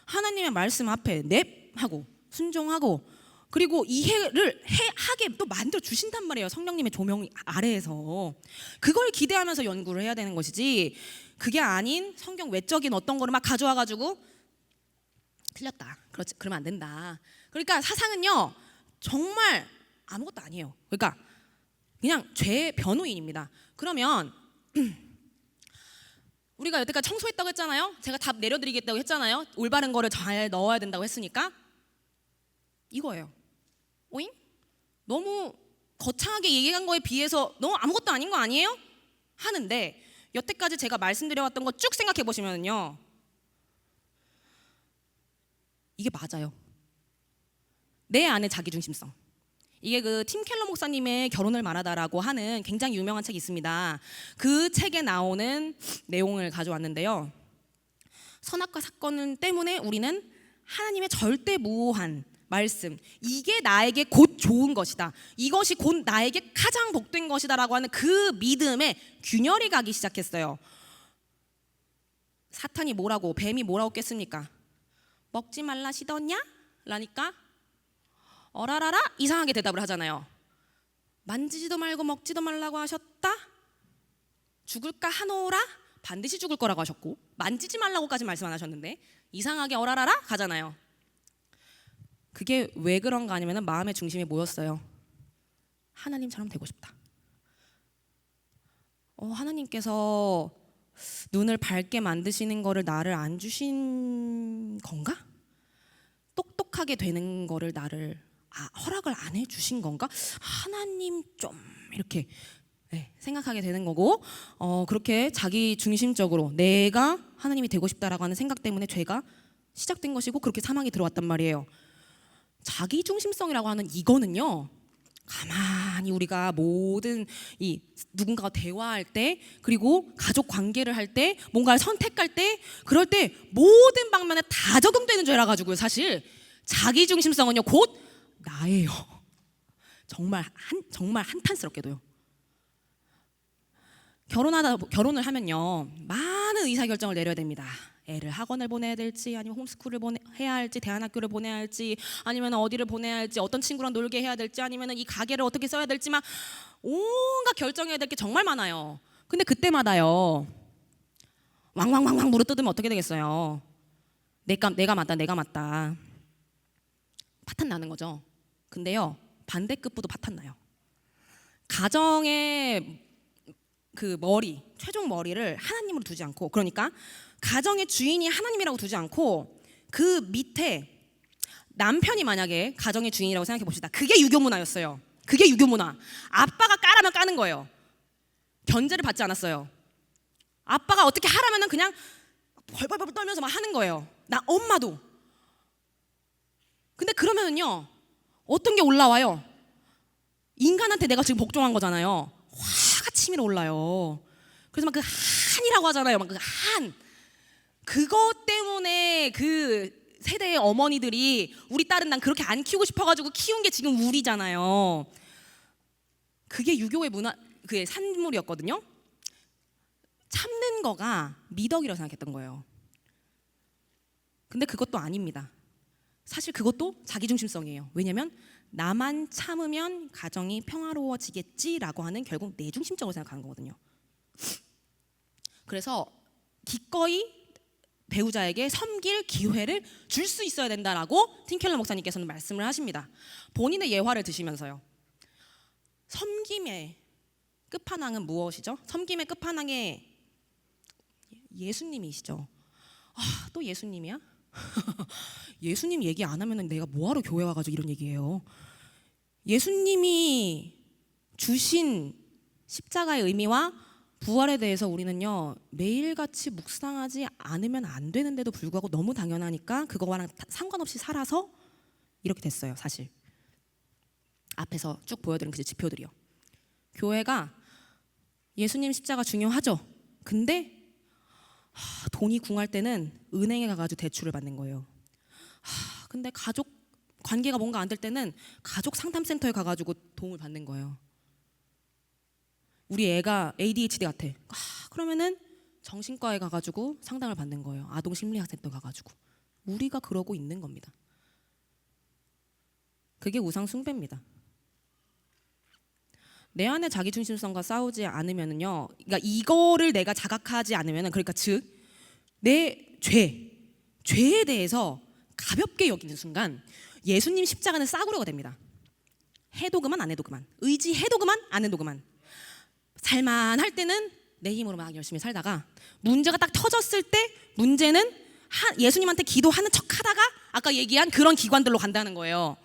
S1: 하나님의 말씀 앞에 넵하고 순종하고 그리고 이해를 하게 또 만들어 주신단 말이에요. 성령님의 조명 아래에서 그걸 기대하면서 연구를 해야 되는 것이지 그게 아닌 성경 외적인 어떤 거를 막 가져와 가지고 틀렸다. 그렇지 그러면 안 된다. 그러니까 사상은요 정말 아무것도 아니에요. 그러니까 그냥 죄의 변호인입니다. 그러면 우리가 여태까지 청소했다고 했잖아요. 제가 답 내려드리겠다고 했잖아요. 올바른 거를 잘 넣어야 된다고 했으니까 이거예요. 오잉? 너무 거창하게 얘기한 거에 비해서 너무 아무것도 아닌 거 아니에요? 하는데 여태까지 제가 말씀드려왔던 거 쭉 생각해 보시면요 이게 맞아요. 내 안의 자기중심성. 이게 그 팀 켈러 목사님의 결혼을 말하다라고 하는 굉장히 유명한 책이 있습니다. 그 책에 나오는 내용을 가져왔는데요. 선악과 사건 때문에 우리는 하나님의 절대 무오한 말씀, 이게 나에게 곧 좋은 것이다, 이것이 곧 나에게 가장 복된 것이다라고 하는 그 믿음에 균열이 가기 시작했어요. 사탄이 뭐라고, 뱀이 뭐라고 깼습니까? 먹지 말라 시더냐? 라니까 어라라라 이상하게 대답을 하잖아요. 만지지도 말고 먹지도 말라고 하셨다? 죽을까 하노라? 반드시 죽을 거라고 하셨고 만지지 말라고까지 말씀 안 하셨는데 이상하게 어라라라 가잖아요. 그게 왜 그런가 하냐면 마음의 중심이 뭐였어요? 하나님처럼 되고 싶다. 하나님께서 눈을 밝게 만드시는 거를 나를 안 주신 건가? 똑똑하게 되는 거를 나를 허락을 안 해주신 건가? 하나님 좀 이렇게 생각하게 되는 거고 그렇게 자기 중심적으로 내가 하나님이 되고 싶다라고 하는 생각 때문에 죄가 시작된 것이고 그렇게 사망이 들어왔단 말이에요. 자기 중심성이라고 하는 이거는요 가만히 우리가 모든 이 누군가와 대화할 때 그리고 가족 관계를 할 때 뭔가를 선택할 때 그럴 때 모든 방면에 다 적용되는 죄라 가지고요. 사실 자기 중심성은요 곧 나예요. 정말 한탄스럽게도요. 결혼을 하면요 많은 의사결정을 내려야 됩니다. 애를 학원을 보내야 될지 아니면 홈스쿨을 해야 할지 대안학교를 보내야 할지 아니면 어디를 보내야 할지 어떤 친구랑 놀게 해야 될지 아니면 이 가게를 어떻게 써야 될지 막 온갖 결정해야 될 게 정말 많아요. 근데 그때마다요 왕왕왕왕 물어뜯으면 어떻게 되겠어요? 내가 맞다 파탄 나는 거죠. 근데요 반대급부도 파탄 나요. 가정의 그 최종 머리를 하나님으로 두지 않고 그러니까 가정의 주인이 하나님이라고 두지 않고 그 밑에 남편이 만약에 가정의 주인이라고 생각해 봅시다. 그게 유교 문화였어요. 그게 유교 문화. 아빠가 까라면 까는 거예요. 견제를 받지 않았어요. 아빠가 어떻게 하라면은 그냥 벌벌벌 떨면서 막 하는 거예요. 나 엄마도. 근데 그러면은요 어떤 게 올라와요? 인간한테 내가 지금 복종한 거잖아요. 화가 치밀어 올라요. 그래서 막 그 한이라고 하잖아요. 막 그 한. 그것 때문에 그 세대의 어머니들이 우리 딸은 난 그렇게 안 키우고 싶어가지고 키운 게 지금 우리잖아요. 그게 유교의 문화, 그의 산물이었거든요. 참는 거가 미덕이라고 생각했던 거예요. 근데 그것도 아닙니다. 사실 그것도 자기중심성이에요. 왜냐하면 나만 참으면 가정이 평화로워지겠지라고 하는 결국 내중심적으로 생각하는 거거든요. 그래서 기꺼이 배우자에게 섬길 기회를 줄 수 있어야 된다라고 팀 켈러 목사님께서는 말씀을 하십니다. 본인의 예화를 드시면서요. 섬김의 끝판왕은 무엇이죠? 섬김의 끝판왕의 예수님이시죠. 또 예수님이야? 예수님 얘기 안 하면 내가 뭐하러 교회 와가지고 이런 얘기해요. 예수님이 주신 십자가의 의미와 부활에 대해서 우리는요 매일같이 묵상하지 않으면 안 되는데도 불구하고 너무 당연하니까 그거랑 상관없이 살아서 이렇게 됐어요. 사실 앞에서 쭉 보여드린 그 지표들이요. 교회가 예수님 십자가 중요하죠. 근데 돈이 궁할 때는 은행에 가가지고 대출을 받는 거예요. 근데 가족 관계가 뭔가 안 될 때는 가족 상담센터에 가가지고 도움을 받는 거예요. 우리 애가 ADHD 같아. 그러면은 정신과에 가가지고 상담을 받는 거예요. 아동심리학센터 가가지고. 우리가 그러고 있는 겁니다. 그게 우상 숭배입니다. 내 안에 자기중심성과 싸우지 않으면은요, 그러니까 이거를 내가 자각하지 않으면은, 그러니까 즉 내 죄에 대해서 가볍게 여기는 순간 예수님 십자가는 싸구려가 됩니다. 해도 그만 안 해도 그만, 의지해도 그만 안 해도 그만. 살만할 때는 내 힘으로 막 열심히 살다가 문제가 딱 터졌을 때 문제는 예수님한테 기도하는 척하다가 아까 얘기한 그런 기관들로 간다는 거예요.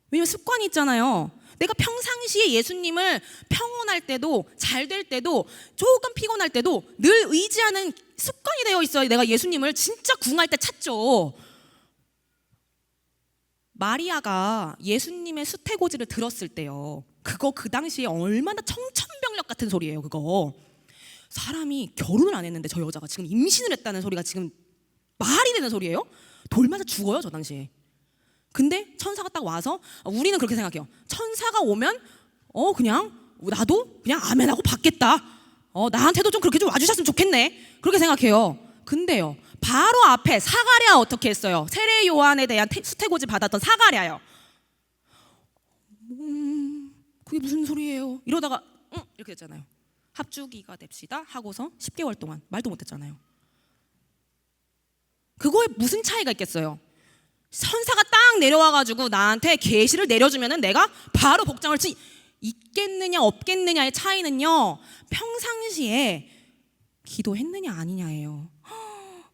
S1: 왜냐면 습관이 있잖아요. 내가 평상시에 예수님을 평온할 때도 잘 될 때도 조금 피곤할 때도 늘 의지하는 습관이 되어 있어요. 내가 예수님을 진짜 궁할 때 찾죠. 마리아가 예수님의 수태고지를 들었을 때요, 그거 그 당시에 얼마나 청천벽력 같은 소리예요. 그거 사람이 결혼을 안 했는데 저 여자가 지금 임신을 했다는 소리가 지금 말이 되는 소리예요? 돌 맞아 죽어요 저 당시에. 근데 천사가 딱 와서, 우리는 그렇게 생각해요. 천사가 오면 그냥 나도 그냥 아멘하고 받겠다. 나한테도 좀 그렇게 좀 와주셨으면 좋겠네. 그렇게 생각해요. 근데요, 바로 앞에 사가랴 어떻게 했어요? 세례 요한에 대한 수태고지 받았던 사가랴요. 그게 무슨 소리예요? 이러다가 이렇게 됐잖아요. 합주기가 됩시다 하고서 10개월 동안 말도 못했잖아요. 그거에 무슨 차이가 있겠어요? 천사가 딱 내려와가지고 나한테 계시를 내려주면은 내가 바로 복장을 치 있겠느냐 없겠느냐의 차이는요, 평상시에 기도했느냐 아니냐예요.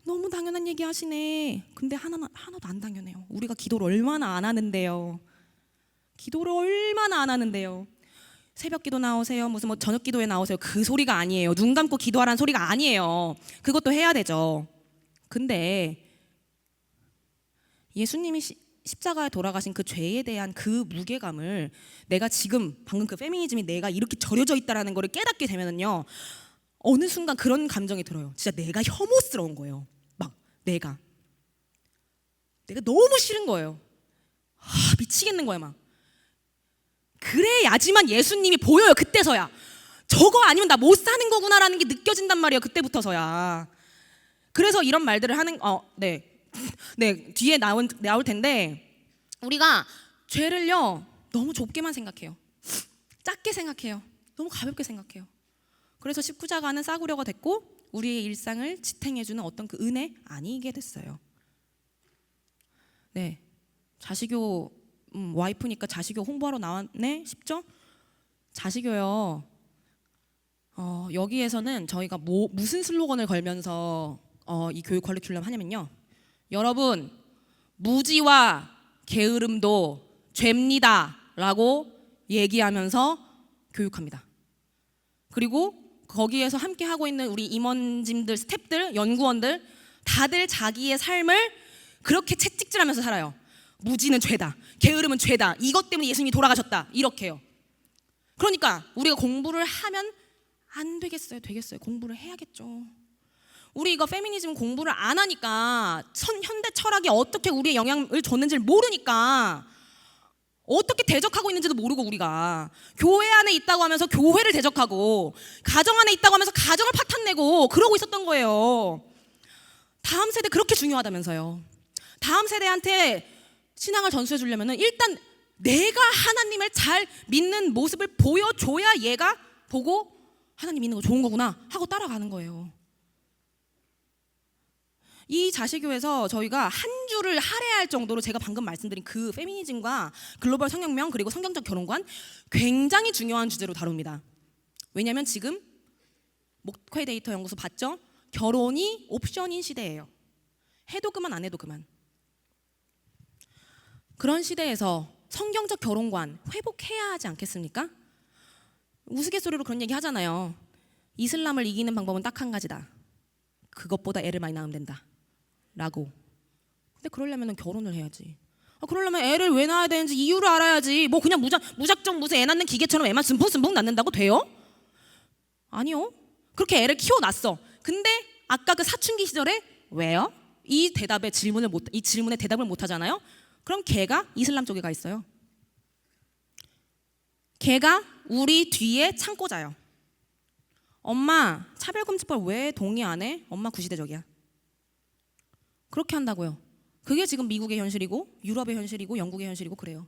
S1: 너무 당연한 얘기 하시네. 근데 하나도 안 당연해요. 우리가 기도를 얼마나 안 하는데요. 기도를 얼마나 안 하는데요. 새벽 기도 나오세요, 무슨 뭐 저녁 기도에 나오세요, 그 소리가 아니에요. 눈 감고 기도하라는 소리가 아니에요. 그것도 해야 되죠. 근데 예수님이 십자가에 돌아가신 그 죄에 대한 그 무게감을 내가 지금 방금 그 페미니즘이 내가 이렇게 절여져 있다라는 거를 깨닫게 되면은요, 어느 순간 그런 감정이 들어요. 진짜 내가 혐오스러운 거예요. 막 내가 너무 싫은 거예요. 미치겠는 거야 막. 그래야지만 예수님이 보여요. 그때서야 저거 아니면 나 못 사는 거구나라는 게 느껴진단 말이에요. 그때부터서야. 그래서 이런 말들을 하는 네, 뒤에 나올 텐데, 우리가 죄를요 너무 좁게만 생각해요. 작게 생각해요. 너무 가볍게 생각해요. 그래서 19자가는 싸구려가 됐고 우리의 일상을 지탱해주는 어떤 그 은혜 아니게 됐어요. 네, 자시교 와이프니까 자시교 홍보하러 나왔네 싶죠? 자시교요. 여기에서는 저희가 무슨 슬로건을 걸면서 이 교육 커리큘럼 하냐면요, 여러분, 무지와 게으름도 죄입니다 라고 얘기하면서 교육합니다. 그리고 거기에서 함께 하고 있는 우리 임원진들, 스태프들, 연구원들 다들 자기의 삶을 그렇게 채찍질하면서 살아요. 무지는 죄다, 게으름은 죄다, 이것 때문에 예수님이 돌아가셨다, 이렇게요. 그러니까 우리가 공부를 하면 안 되겠어요? 되겠어요. 공부를 해야겠죠. 우리 이거 페미니즘 공부를 안 하니까 현대 철학이 어떻게 우리의 영향을 줬는지를 모르니까 어떻게 대적하고 있는지도 모르고, 우리가 교회 안에 있다고 하면서 교회를 대적하고 가정 안에 있다고 하면서 가정을 파탄내고 그러고 있었던 거예요. 다음 세대 그렇게 중요하다면서요. 다음 세대한테 신앙을 전수해 주려면 일단 내가 하나님을 잘 믿는 모습을 보여줘야 얘가 보고 하나님 믿는 거 좋은 거구나 하고 따라가는 거예요. 이 자시교에서 저희가 한 줄을 할애할 정도로 제가 방금 말씀드린 그 페미니즘과 글로벌 성혁명 그리고 성경적 결혼관 굉장히 중요한 주제로 다룹니다. 왜냐하면 지금 목회 데이터 연구소 봤죠? 결혼이 옵션인 시대예요. 해도 그만 안 해도 그만. 그런 시대에서 성경적 결혼관 회복해야 하지 않겠습니까? 우스갯소리로 그런 얘기 하잖아요. 이슬람을 이기는 방법은 딱 한 가지다. 그것보다 애를 많이 낳으면 된다 라고. 근데 그러려면 결혼을 해야지. 그러려면 애를 왜 낳아야 되는지 이유를 알아야지. 뭐 그냥 무작정 무슨 애 낳는 기계처럼 애만 숨풍숨풍 낳는다고 돼요? 아니요. 그렇게 애를 키워놨어. 근데 아까 그 사춘기 시절에 왜요? 이 질문에 대답을 못 하잖아요. 그럼 걔가 이슬람 쪽에 가 있어요. 걔가 우리 뒤에 창고자요. 엄마 차별금지법 왜 동의 안 해? 엄마 구시대적이야. 그렇게 한다고요. 그게 지금 미국의 현실이고 유럽의 현실이고 영국의 현실이고 그래요.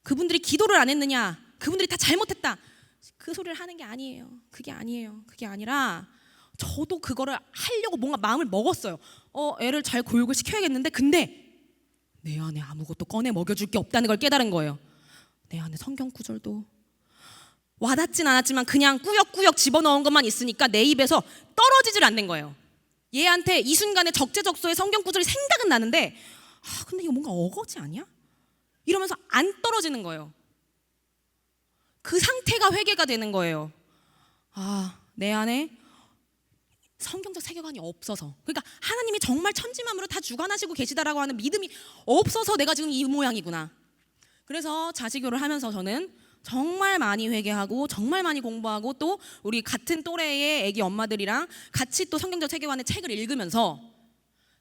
S1: 그분들이 기도를 안 했느냐? 그분들이 다 잘못했다. 그 소리를 하는 게 아니에요. 그게 아니에요. 그게 아니라 저도 그거를 하려고 뭔가 마음을 먹었어요. 애를 잘 교육을 시켜야겠는데 근데 내 안에 아무것도 꺼내 먹여줄 게 없다는 걸 깨달은 거예요. 내 안에 성경 구절도 와닿진 않았지만 그냥 꾸역꾸역 집어넣은 것만 있으니까 내 입에서 떨어지질 않는 거예요. 얘한테 이 순간에 적재적소의 성경 구절이 생각은 나는데 근데 이거 뭔가 어거지 아니야? 이러면서 안 떨어지는 거예요. 그 상태가 회개가 되는 거예요. 내 안에 성경적 세계관이 없어서, 그러니까 하나님이 정말 천지만물을 다 주관하시고 계시다라고 하는 믿음이 없어서 내가 지금 이 모양이구나. 그래서 자시교를 하면서 저는 정말 많이 회개하고 정말 많이 공부하고 또 우리 같은 또래의 애기 엄마들이랑 같이 또 성경적 세계관의 책을 읽으면서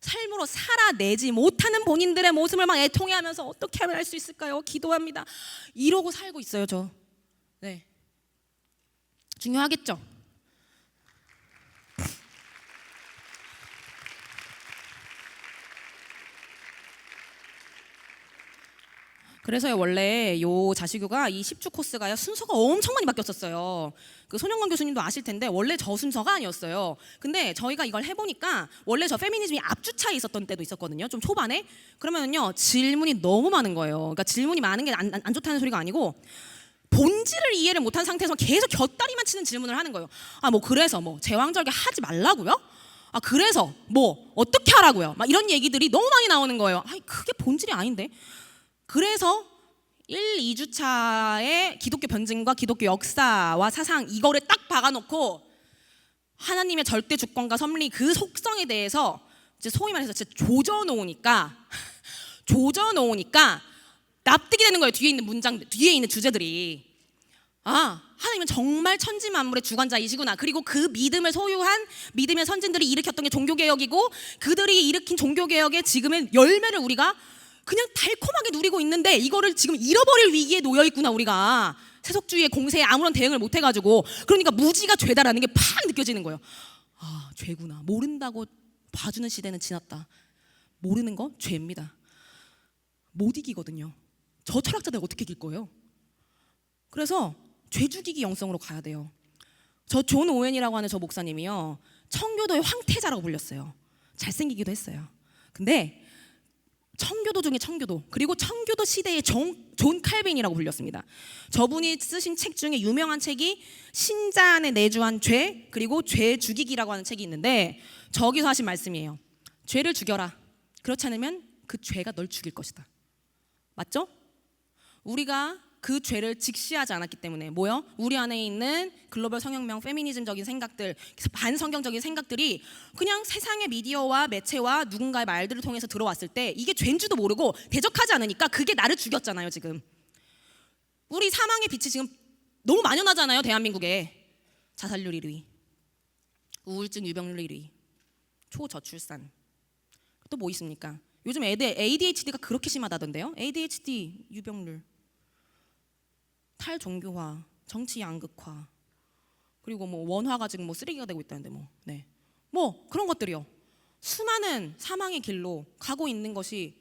S1: 삶으로 살아내지 못하는 본인들의 모습을 막 애통해하면서 어떻게 하면 할 수 있을까요? 기도합니다. 이러고 살고 있어요, 저. 네. 중요하겠죠? 그래서 원래 요 자시교가 이 10주 코스가요 순서가 엄청 많이 바뀌었었어요. 그 손영건 교수님도 아실 텐데 원래 저 순서가 아니었어요. 근데 저희가 이걸 해보니까 원래 저 페미니즘이 앞주차에 있었던 때도 있었거든요. 좀 초반에. 그러면요 질문이 너무 많은 거예요. 그러니까 질문이 많은 게 안 좋다는 소리가 아니고 본질을 이해를 못한 상태에서 계속 곁다리만 치는 질문을 하는 거예요. 뭐 그래서 뭐 제왕절개 하지 말라고요? 그래서 뭐 어떻게 하라고요? 막 이런 얘기들이 너무 많이 나오는 거예요. 그게 본질이 아닌데. 그래서 1, 2주차에 기독교 변증과 기독교 역사와 사상 이거를 딱 박아놓고 하나님의 절대 주권과 섭리 그 속성에 대해서 이제 소위 말해서 진짜 조져놓으니까 납득이 되는 거예요. 뒤에 있는 문장들, 뒤에 있는 주제들이. 하나님은 정말 천지 만물의 주관자이시구나. 그리고 그 믿음을 소유한 믿음의 선진들이 일으켰던 게 종교개혁이고 그들이 일으킨 종교개혁의 지금의 열매를 우리가 그냥 달콤하게 누리고 있는데 이거를 지금 잃어버릴 위기에 놓여 있구나. 우리가 세속주의의 공세에 아무런 대응을 못 해가지고. 그러니까 무지가 죄다라는 게 팍 느껴지는 거예요. 죄구나. 모른다고 봐주는 시대는 지났다. 모르는 건 죄입니다. 못 이기거든요. 저 철학자들 어떻게 이길 거예요? 그래서 죄 죽이기 영성으로 가야 돼요. 저 존 오웬이라고 하는 저 목사님이요 청교도의 황태자라고 불렸어요. 잘생기기도 했어요. 근데 청교도 중에 청교도, 그리고 청교도 시대의 존 칼빈이라고 불렸습니다. 저분이 쓰신 책 중에 유명한 책이 신자 안에 내주한 죄, 그리고 죄 죽이기라고 하는 책이 있는데 저기서 하신 말씀이에요. 죄를 죽여라. 그렇지 않으면 그 죄가 널 죽일 것이다. 맞죠? 우리가 그 죄를 직시하지 않았기 때문에 뭐요? 우리 안에 있는 글로벌 성혁명, 페미니즘적인 생각들, 반성경적인 생각들이 그냥 세상의 미디어와 매체와 누군가의 말들을 통해서 들어왔을 때 이게 죄인지도 모르고 대적하지 않으니까 그게 나를 죽였잖아요. 지금 우리 사망의 빛이 지금 너무 만연하잖아요. 대한민국에 자살률 1위, 우울증 유병률 1위, 초저출산. 또 뭐 있습니까? 요즘 애들 ADHD가 그렇게 심하다던데요. ADHD 유병률, 탈종교화, 정치 양극화, 그리고 뭐 원화가 지금 뭐 쓰레기가 되고 있다는데 뭐 그런 것들이요. 수많은 사망의 길로 가고 있는 것이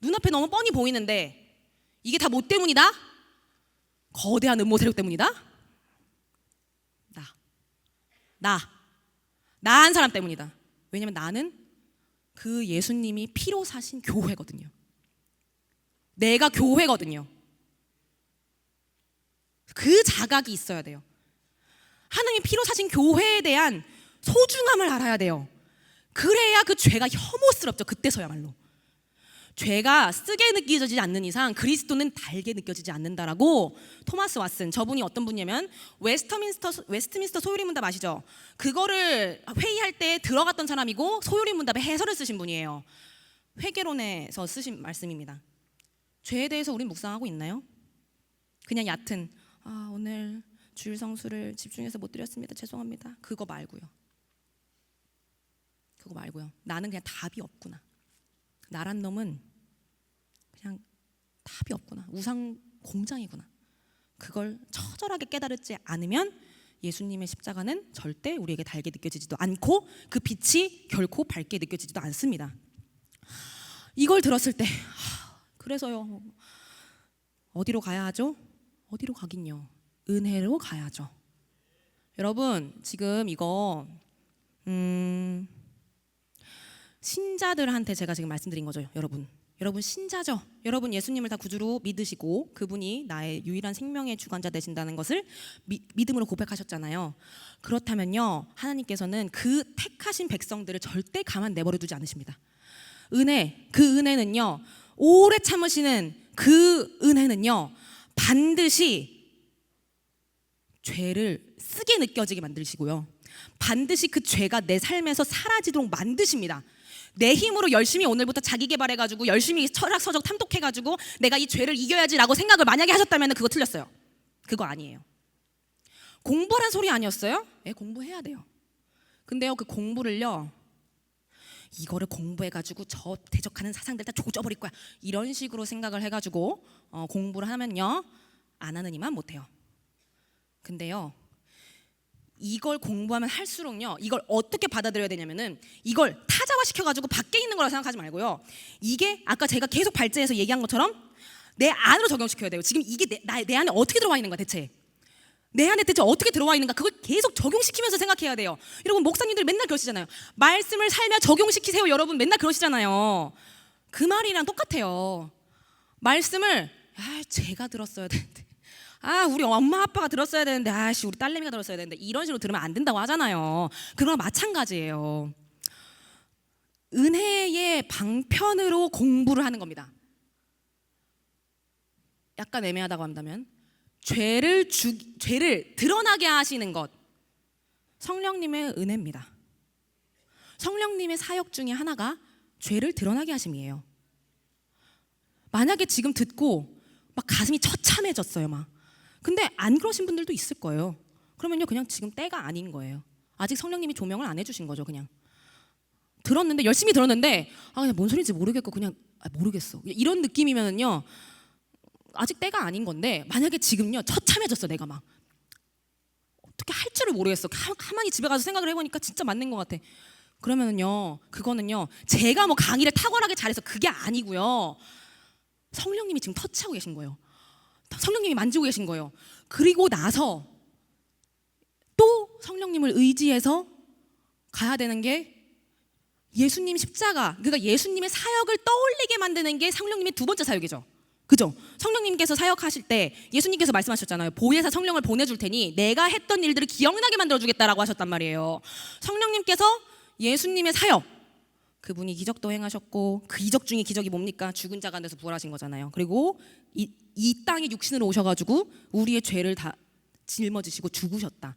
S1: 눈앞에 너무 뻔히 보이는데 이게 다 뭐 때문이다? 거대한 음모 세력 때문이다? 나 한 사람 때문이다. 왜냐면 나는 그 예수님이 피로 사신 교회거든요. 내가 교회거든요. 그 자각이 있어야 돼요. 하나님이 피로 사신 교회에 대한 소중함을 알아야 돼요. 그래야 그 죄가 혐오스럽죠. 그때서야말로. 죄가 쓰게 느껴지지 않는 이상 그리스도는 달게 느껴지지 않는다라고 토마스 왓슨, 저분이 어떤 분이냐면 웨스트민스터 소요리 문답 아시죠? 그거를 회의할 때 들어갔던 사람이고 소요리 문답의 해설을 쓰신 분이에요. 회개론에서 쓰신 말씀입니다. 죄에 대해서 우린 묵상하고 있나요? 그냥 얕은 오늘 주일 성수를 집중해서 못 드렸습니다. 죄송합니다. 그거 말고요. 나는 그냥 답이 없구나. 나란 놈은 그냥 답이 없구나. 우상 공장이구나. 그걸 처절하게 깨달지 않으면 예수님의 십자가는 절대 우리에게 달게 느껴지지도 않고 그 빛이 결코 밝게 느껴지지도 않습니다. 이걸 들었을 때 그래서요. 어디로 가야 하죠? 어디로 가긴요. 은혜로 가야죠. 여러분 지금 이거 신자들한테 제가 지금 말씀드린 거죠. 여러분 신자죠. 여러분 예수님을 다 구주로 믿으시고 그분이 나의 유일한 생명의 주관자 되신다는 것을 믿음으로 고백하셨잖아요. 그렇다면요 하나님께서는 그 택하신 백성들을 절대 가만 내버려 두지 않으십니다. 그 은혜는요 오래 참으시는 그 은혜는요 반드시 죄를 쓰게 느껴지게 만드시고요 반드시 그 죄가 내 삶에서 사라지도록 만드십니다. 내 힘으로 열심히 오늘부터 자기 개발해가지고 열심히 철학 서적 탐독해가지고 내가 이 죄를 이겨야지라고 생각을 만약에 하셨다면 그거 틀렸어요. 그거 아니에요. 공부란 소리 아니었어요? 예, 공부해야 돼요. 근데요 그 공부를요 이거를 공부해가지고 저 대적하는 사상들 다 조져버릴 거야 이런 식으로 생각을 해가지고 공부를 하면요 안 하는 이만 못해요. 근데요 이걸 공부하면 할수록요 이걸 어떻게 받아들여야 되냐면은 이걸 타자화 시켜가지고 밖에 있는 거라 생각하지 말고요 이게 아까 제가 계속 발제해서 얘기한 것처럼 내 안으로 적용시켜야 돼요. 지금 이게 내 안에 어떻게 들어와 있는 거야 대체. 내 안에 대체 어떻게 들어와 있는가 그걸 계속 적용시키면서 생각해야 돼요. 여러분 목사님들 맨날 그러시잖아요. 말씀을 살며 적용시키세요. 여러분 맨날 그러시잖아요. 그 말이랑 똑같아요. 말씀을 제가 들었어야 되는데 우리 엄마 아빠가 들었어야 되는데 우리 딸내미가 들었어야 되는데 이런 식으로 들으면 안 된다고 하잖아요. 그거랑 마찬가지예요. 은혜의 방편으로 공부를 하는 겁니다. 약간 애매하다고 한다면 죄를 드러나게 하시는 것 성령님의 은혜입니다. 성령님의 사역 중에 하나가 죄를 드러나게 하심이에요. 만약에 지금 듣고 막 가슴이 처참해졌어요 막. 근데 안 그러신 분들도 있을 거예요. 그러면요 그냥 지금 때가 아닌 거예요. 아직 성령님이 조명을 안 해주신 거죠. 그냥 들었는데 열심히 들었는데 그냥 뭔 소리인지 모르겠고 그냥 모르겠어 이런 느낌이면은요 아직 때가 아닌 건데 만약에 지금요 처참해졌어 내가 막 어떻게 할 줄을 모르겠어 가만히 집에 가서 생각을 해보니까 진짜 맞는 것 같아. 그러면은요 그거는요 제가 뭐 강의를 탁월하게 잘해서 그게 아니고요 성령님이 지금 터치하고 계신 거예요. 성령님이 만지고 계신 거예요. 그리고 나서 또 성령님을 의지해서 가야 되는 게 예수님 십자가 그러니까 예수님의 사역을 떠올리게 만드는 게 성령님의 두 번째 사역이죠. 그죠? 성령님께서 사역하실 때 예수님께서 말씀하셨잖아요. 보혜사 성령을 보내줄 테니 내가 했던 일들을 기억나게 만들어주겠다라고 하셨단 말이에요. 성령님께서 예수님의 사역 그분이 기적도 행하셨고 그 기적 중에 기적이 뭡니까? 죽은 자 가운데서 부활하신 거잖아요. 그리고 이 땅에 육신으로 오셔가지고 우리의 죄를 다 짊어지시고 죽으셨다.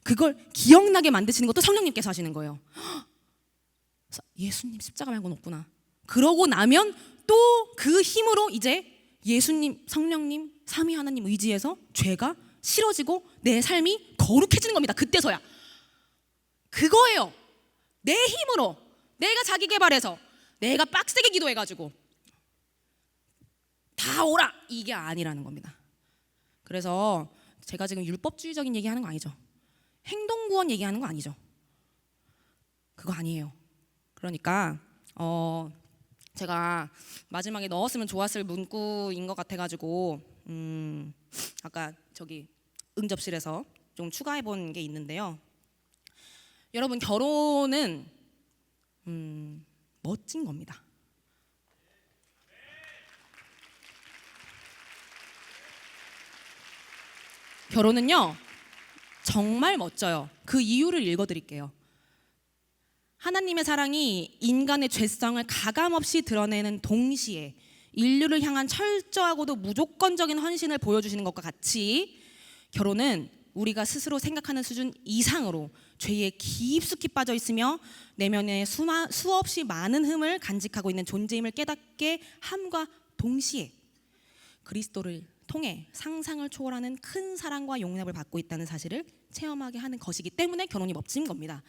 S1: 그걸 기억나게 만드시는 것도 성령님께서 하시는 거예요. 예수님 십자가 말고는 없구나. 그러고 나면 또 그 힘으로 이제 예수님, 성령님, 삼위 하나님 의지해서 죄가 싫어지고 내 삶이 거룩해지는 겁니다. 그때서야. 그거예요. 내 힘으로 내가 자기 개발해서 내가 빡세게 기도해가지고 다 오라 이게 아니라는 겁니다. 그래서 제가 지금 율법주의적인 얘기하는 거 아니죠. 행동구원 얘기하는 거 아니죠. 그거 아니에요. 그러니까 제가 마지막에 넣었으면 좋았을 문구인 것 같아가지고 아까 저기 응접실에서 좀 추가해 본 게 있는데요. 여러분 결혼은 멋진 겁니다. 결혼은요, 정말 멋져요. 그 이유를 읽어드릴게요. 하나님의 사랑이 인간의 죄성을 가감없이 드러내는 동시에 인류를 향한 철저하고도 무조건적인 헌신을 보여주시는 것과 같이 결혼은 우리가 스스로 생각하는 수준 이상으로 죄에 깊숙이 빠져 있으며 내면에 수없이 많은 흠을 간직하고 있는 존재임을 깨닫게 함과 동시에 그리스도를 통해 상상을 초월하는 큰 사랑과 용납을 받고 있다는 사실을 체험하게 하는 것이기 때문에 결혼이 멋진 겁니다.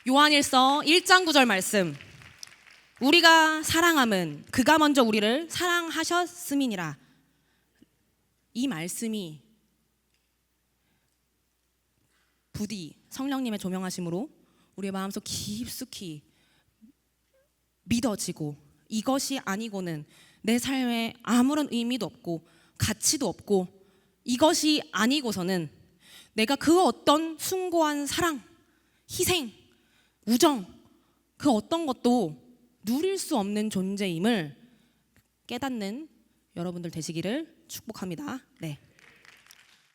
S1: 요한일서 1장 9절 말씀, 우리가 사랑함은 그가 먼저 우리를 사랑하셨음이니라. 이 말씀이 부디 성령님의 조명하심으로 우리의 마음속 깊숙이 믿어지고, 이것이 아니고는 내 삶에 아무런 의미도 없고 가치도 없고, 이것이 아니고서는 내가 그 어떤 숭고한 사랑, 희생, 우정, 그 어떤 것도 누릴 수 없는 존재임을 깨닫는 여러분들 되시기를 축복합니다. 네.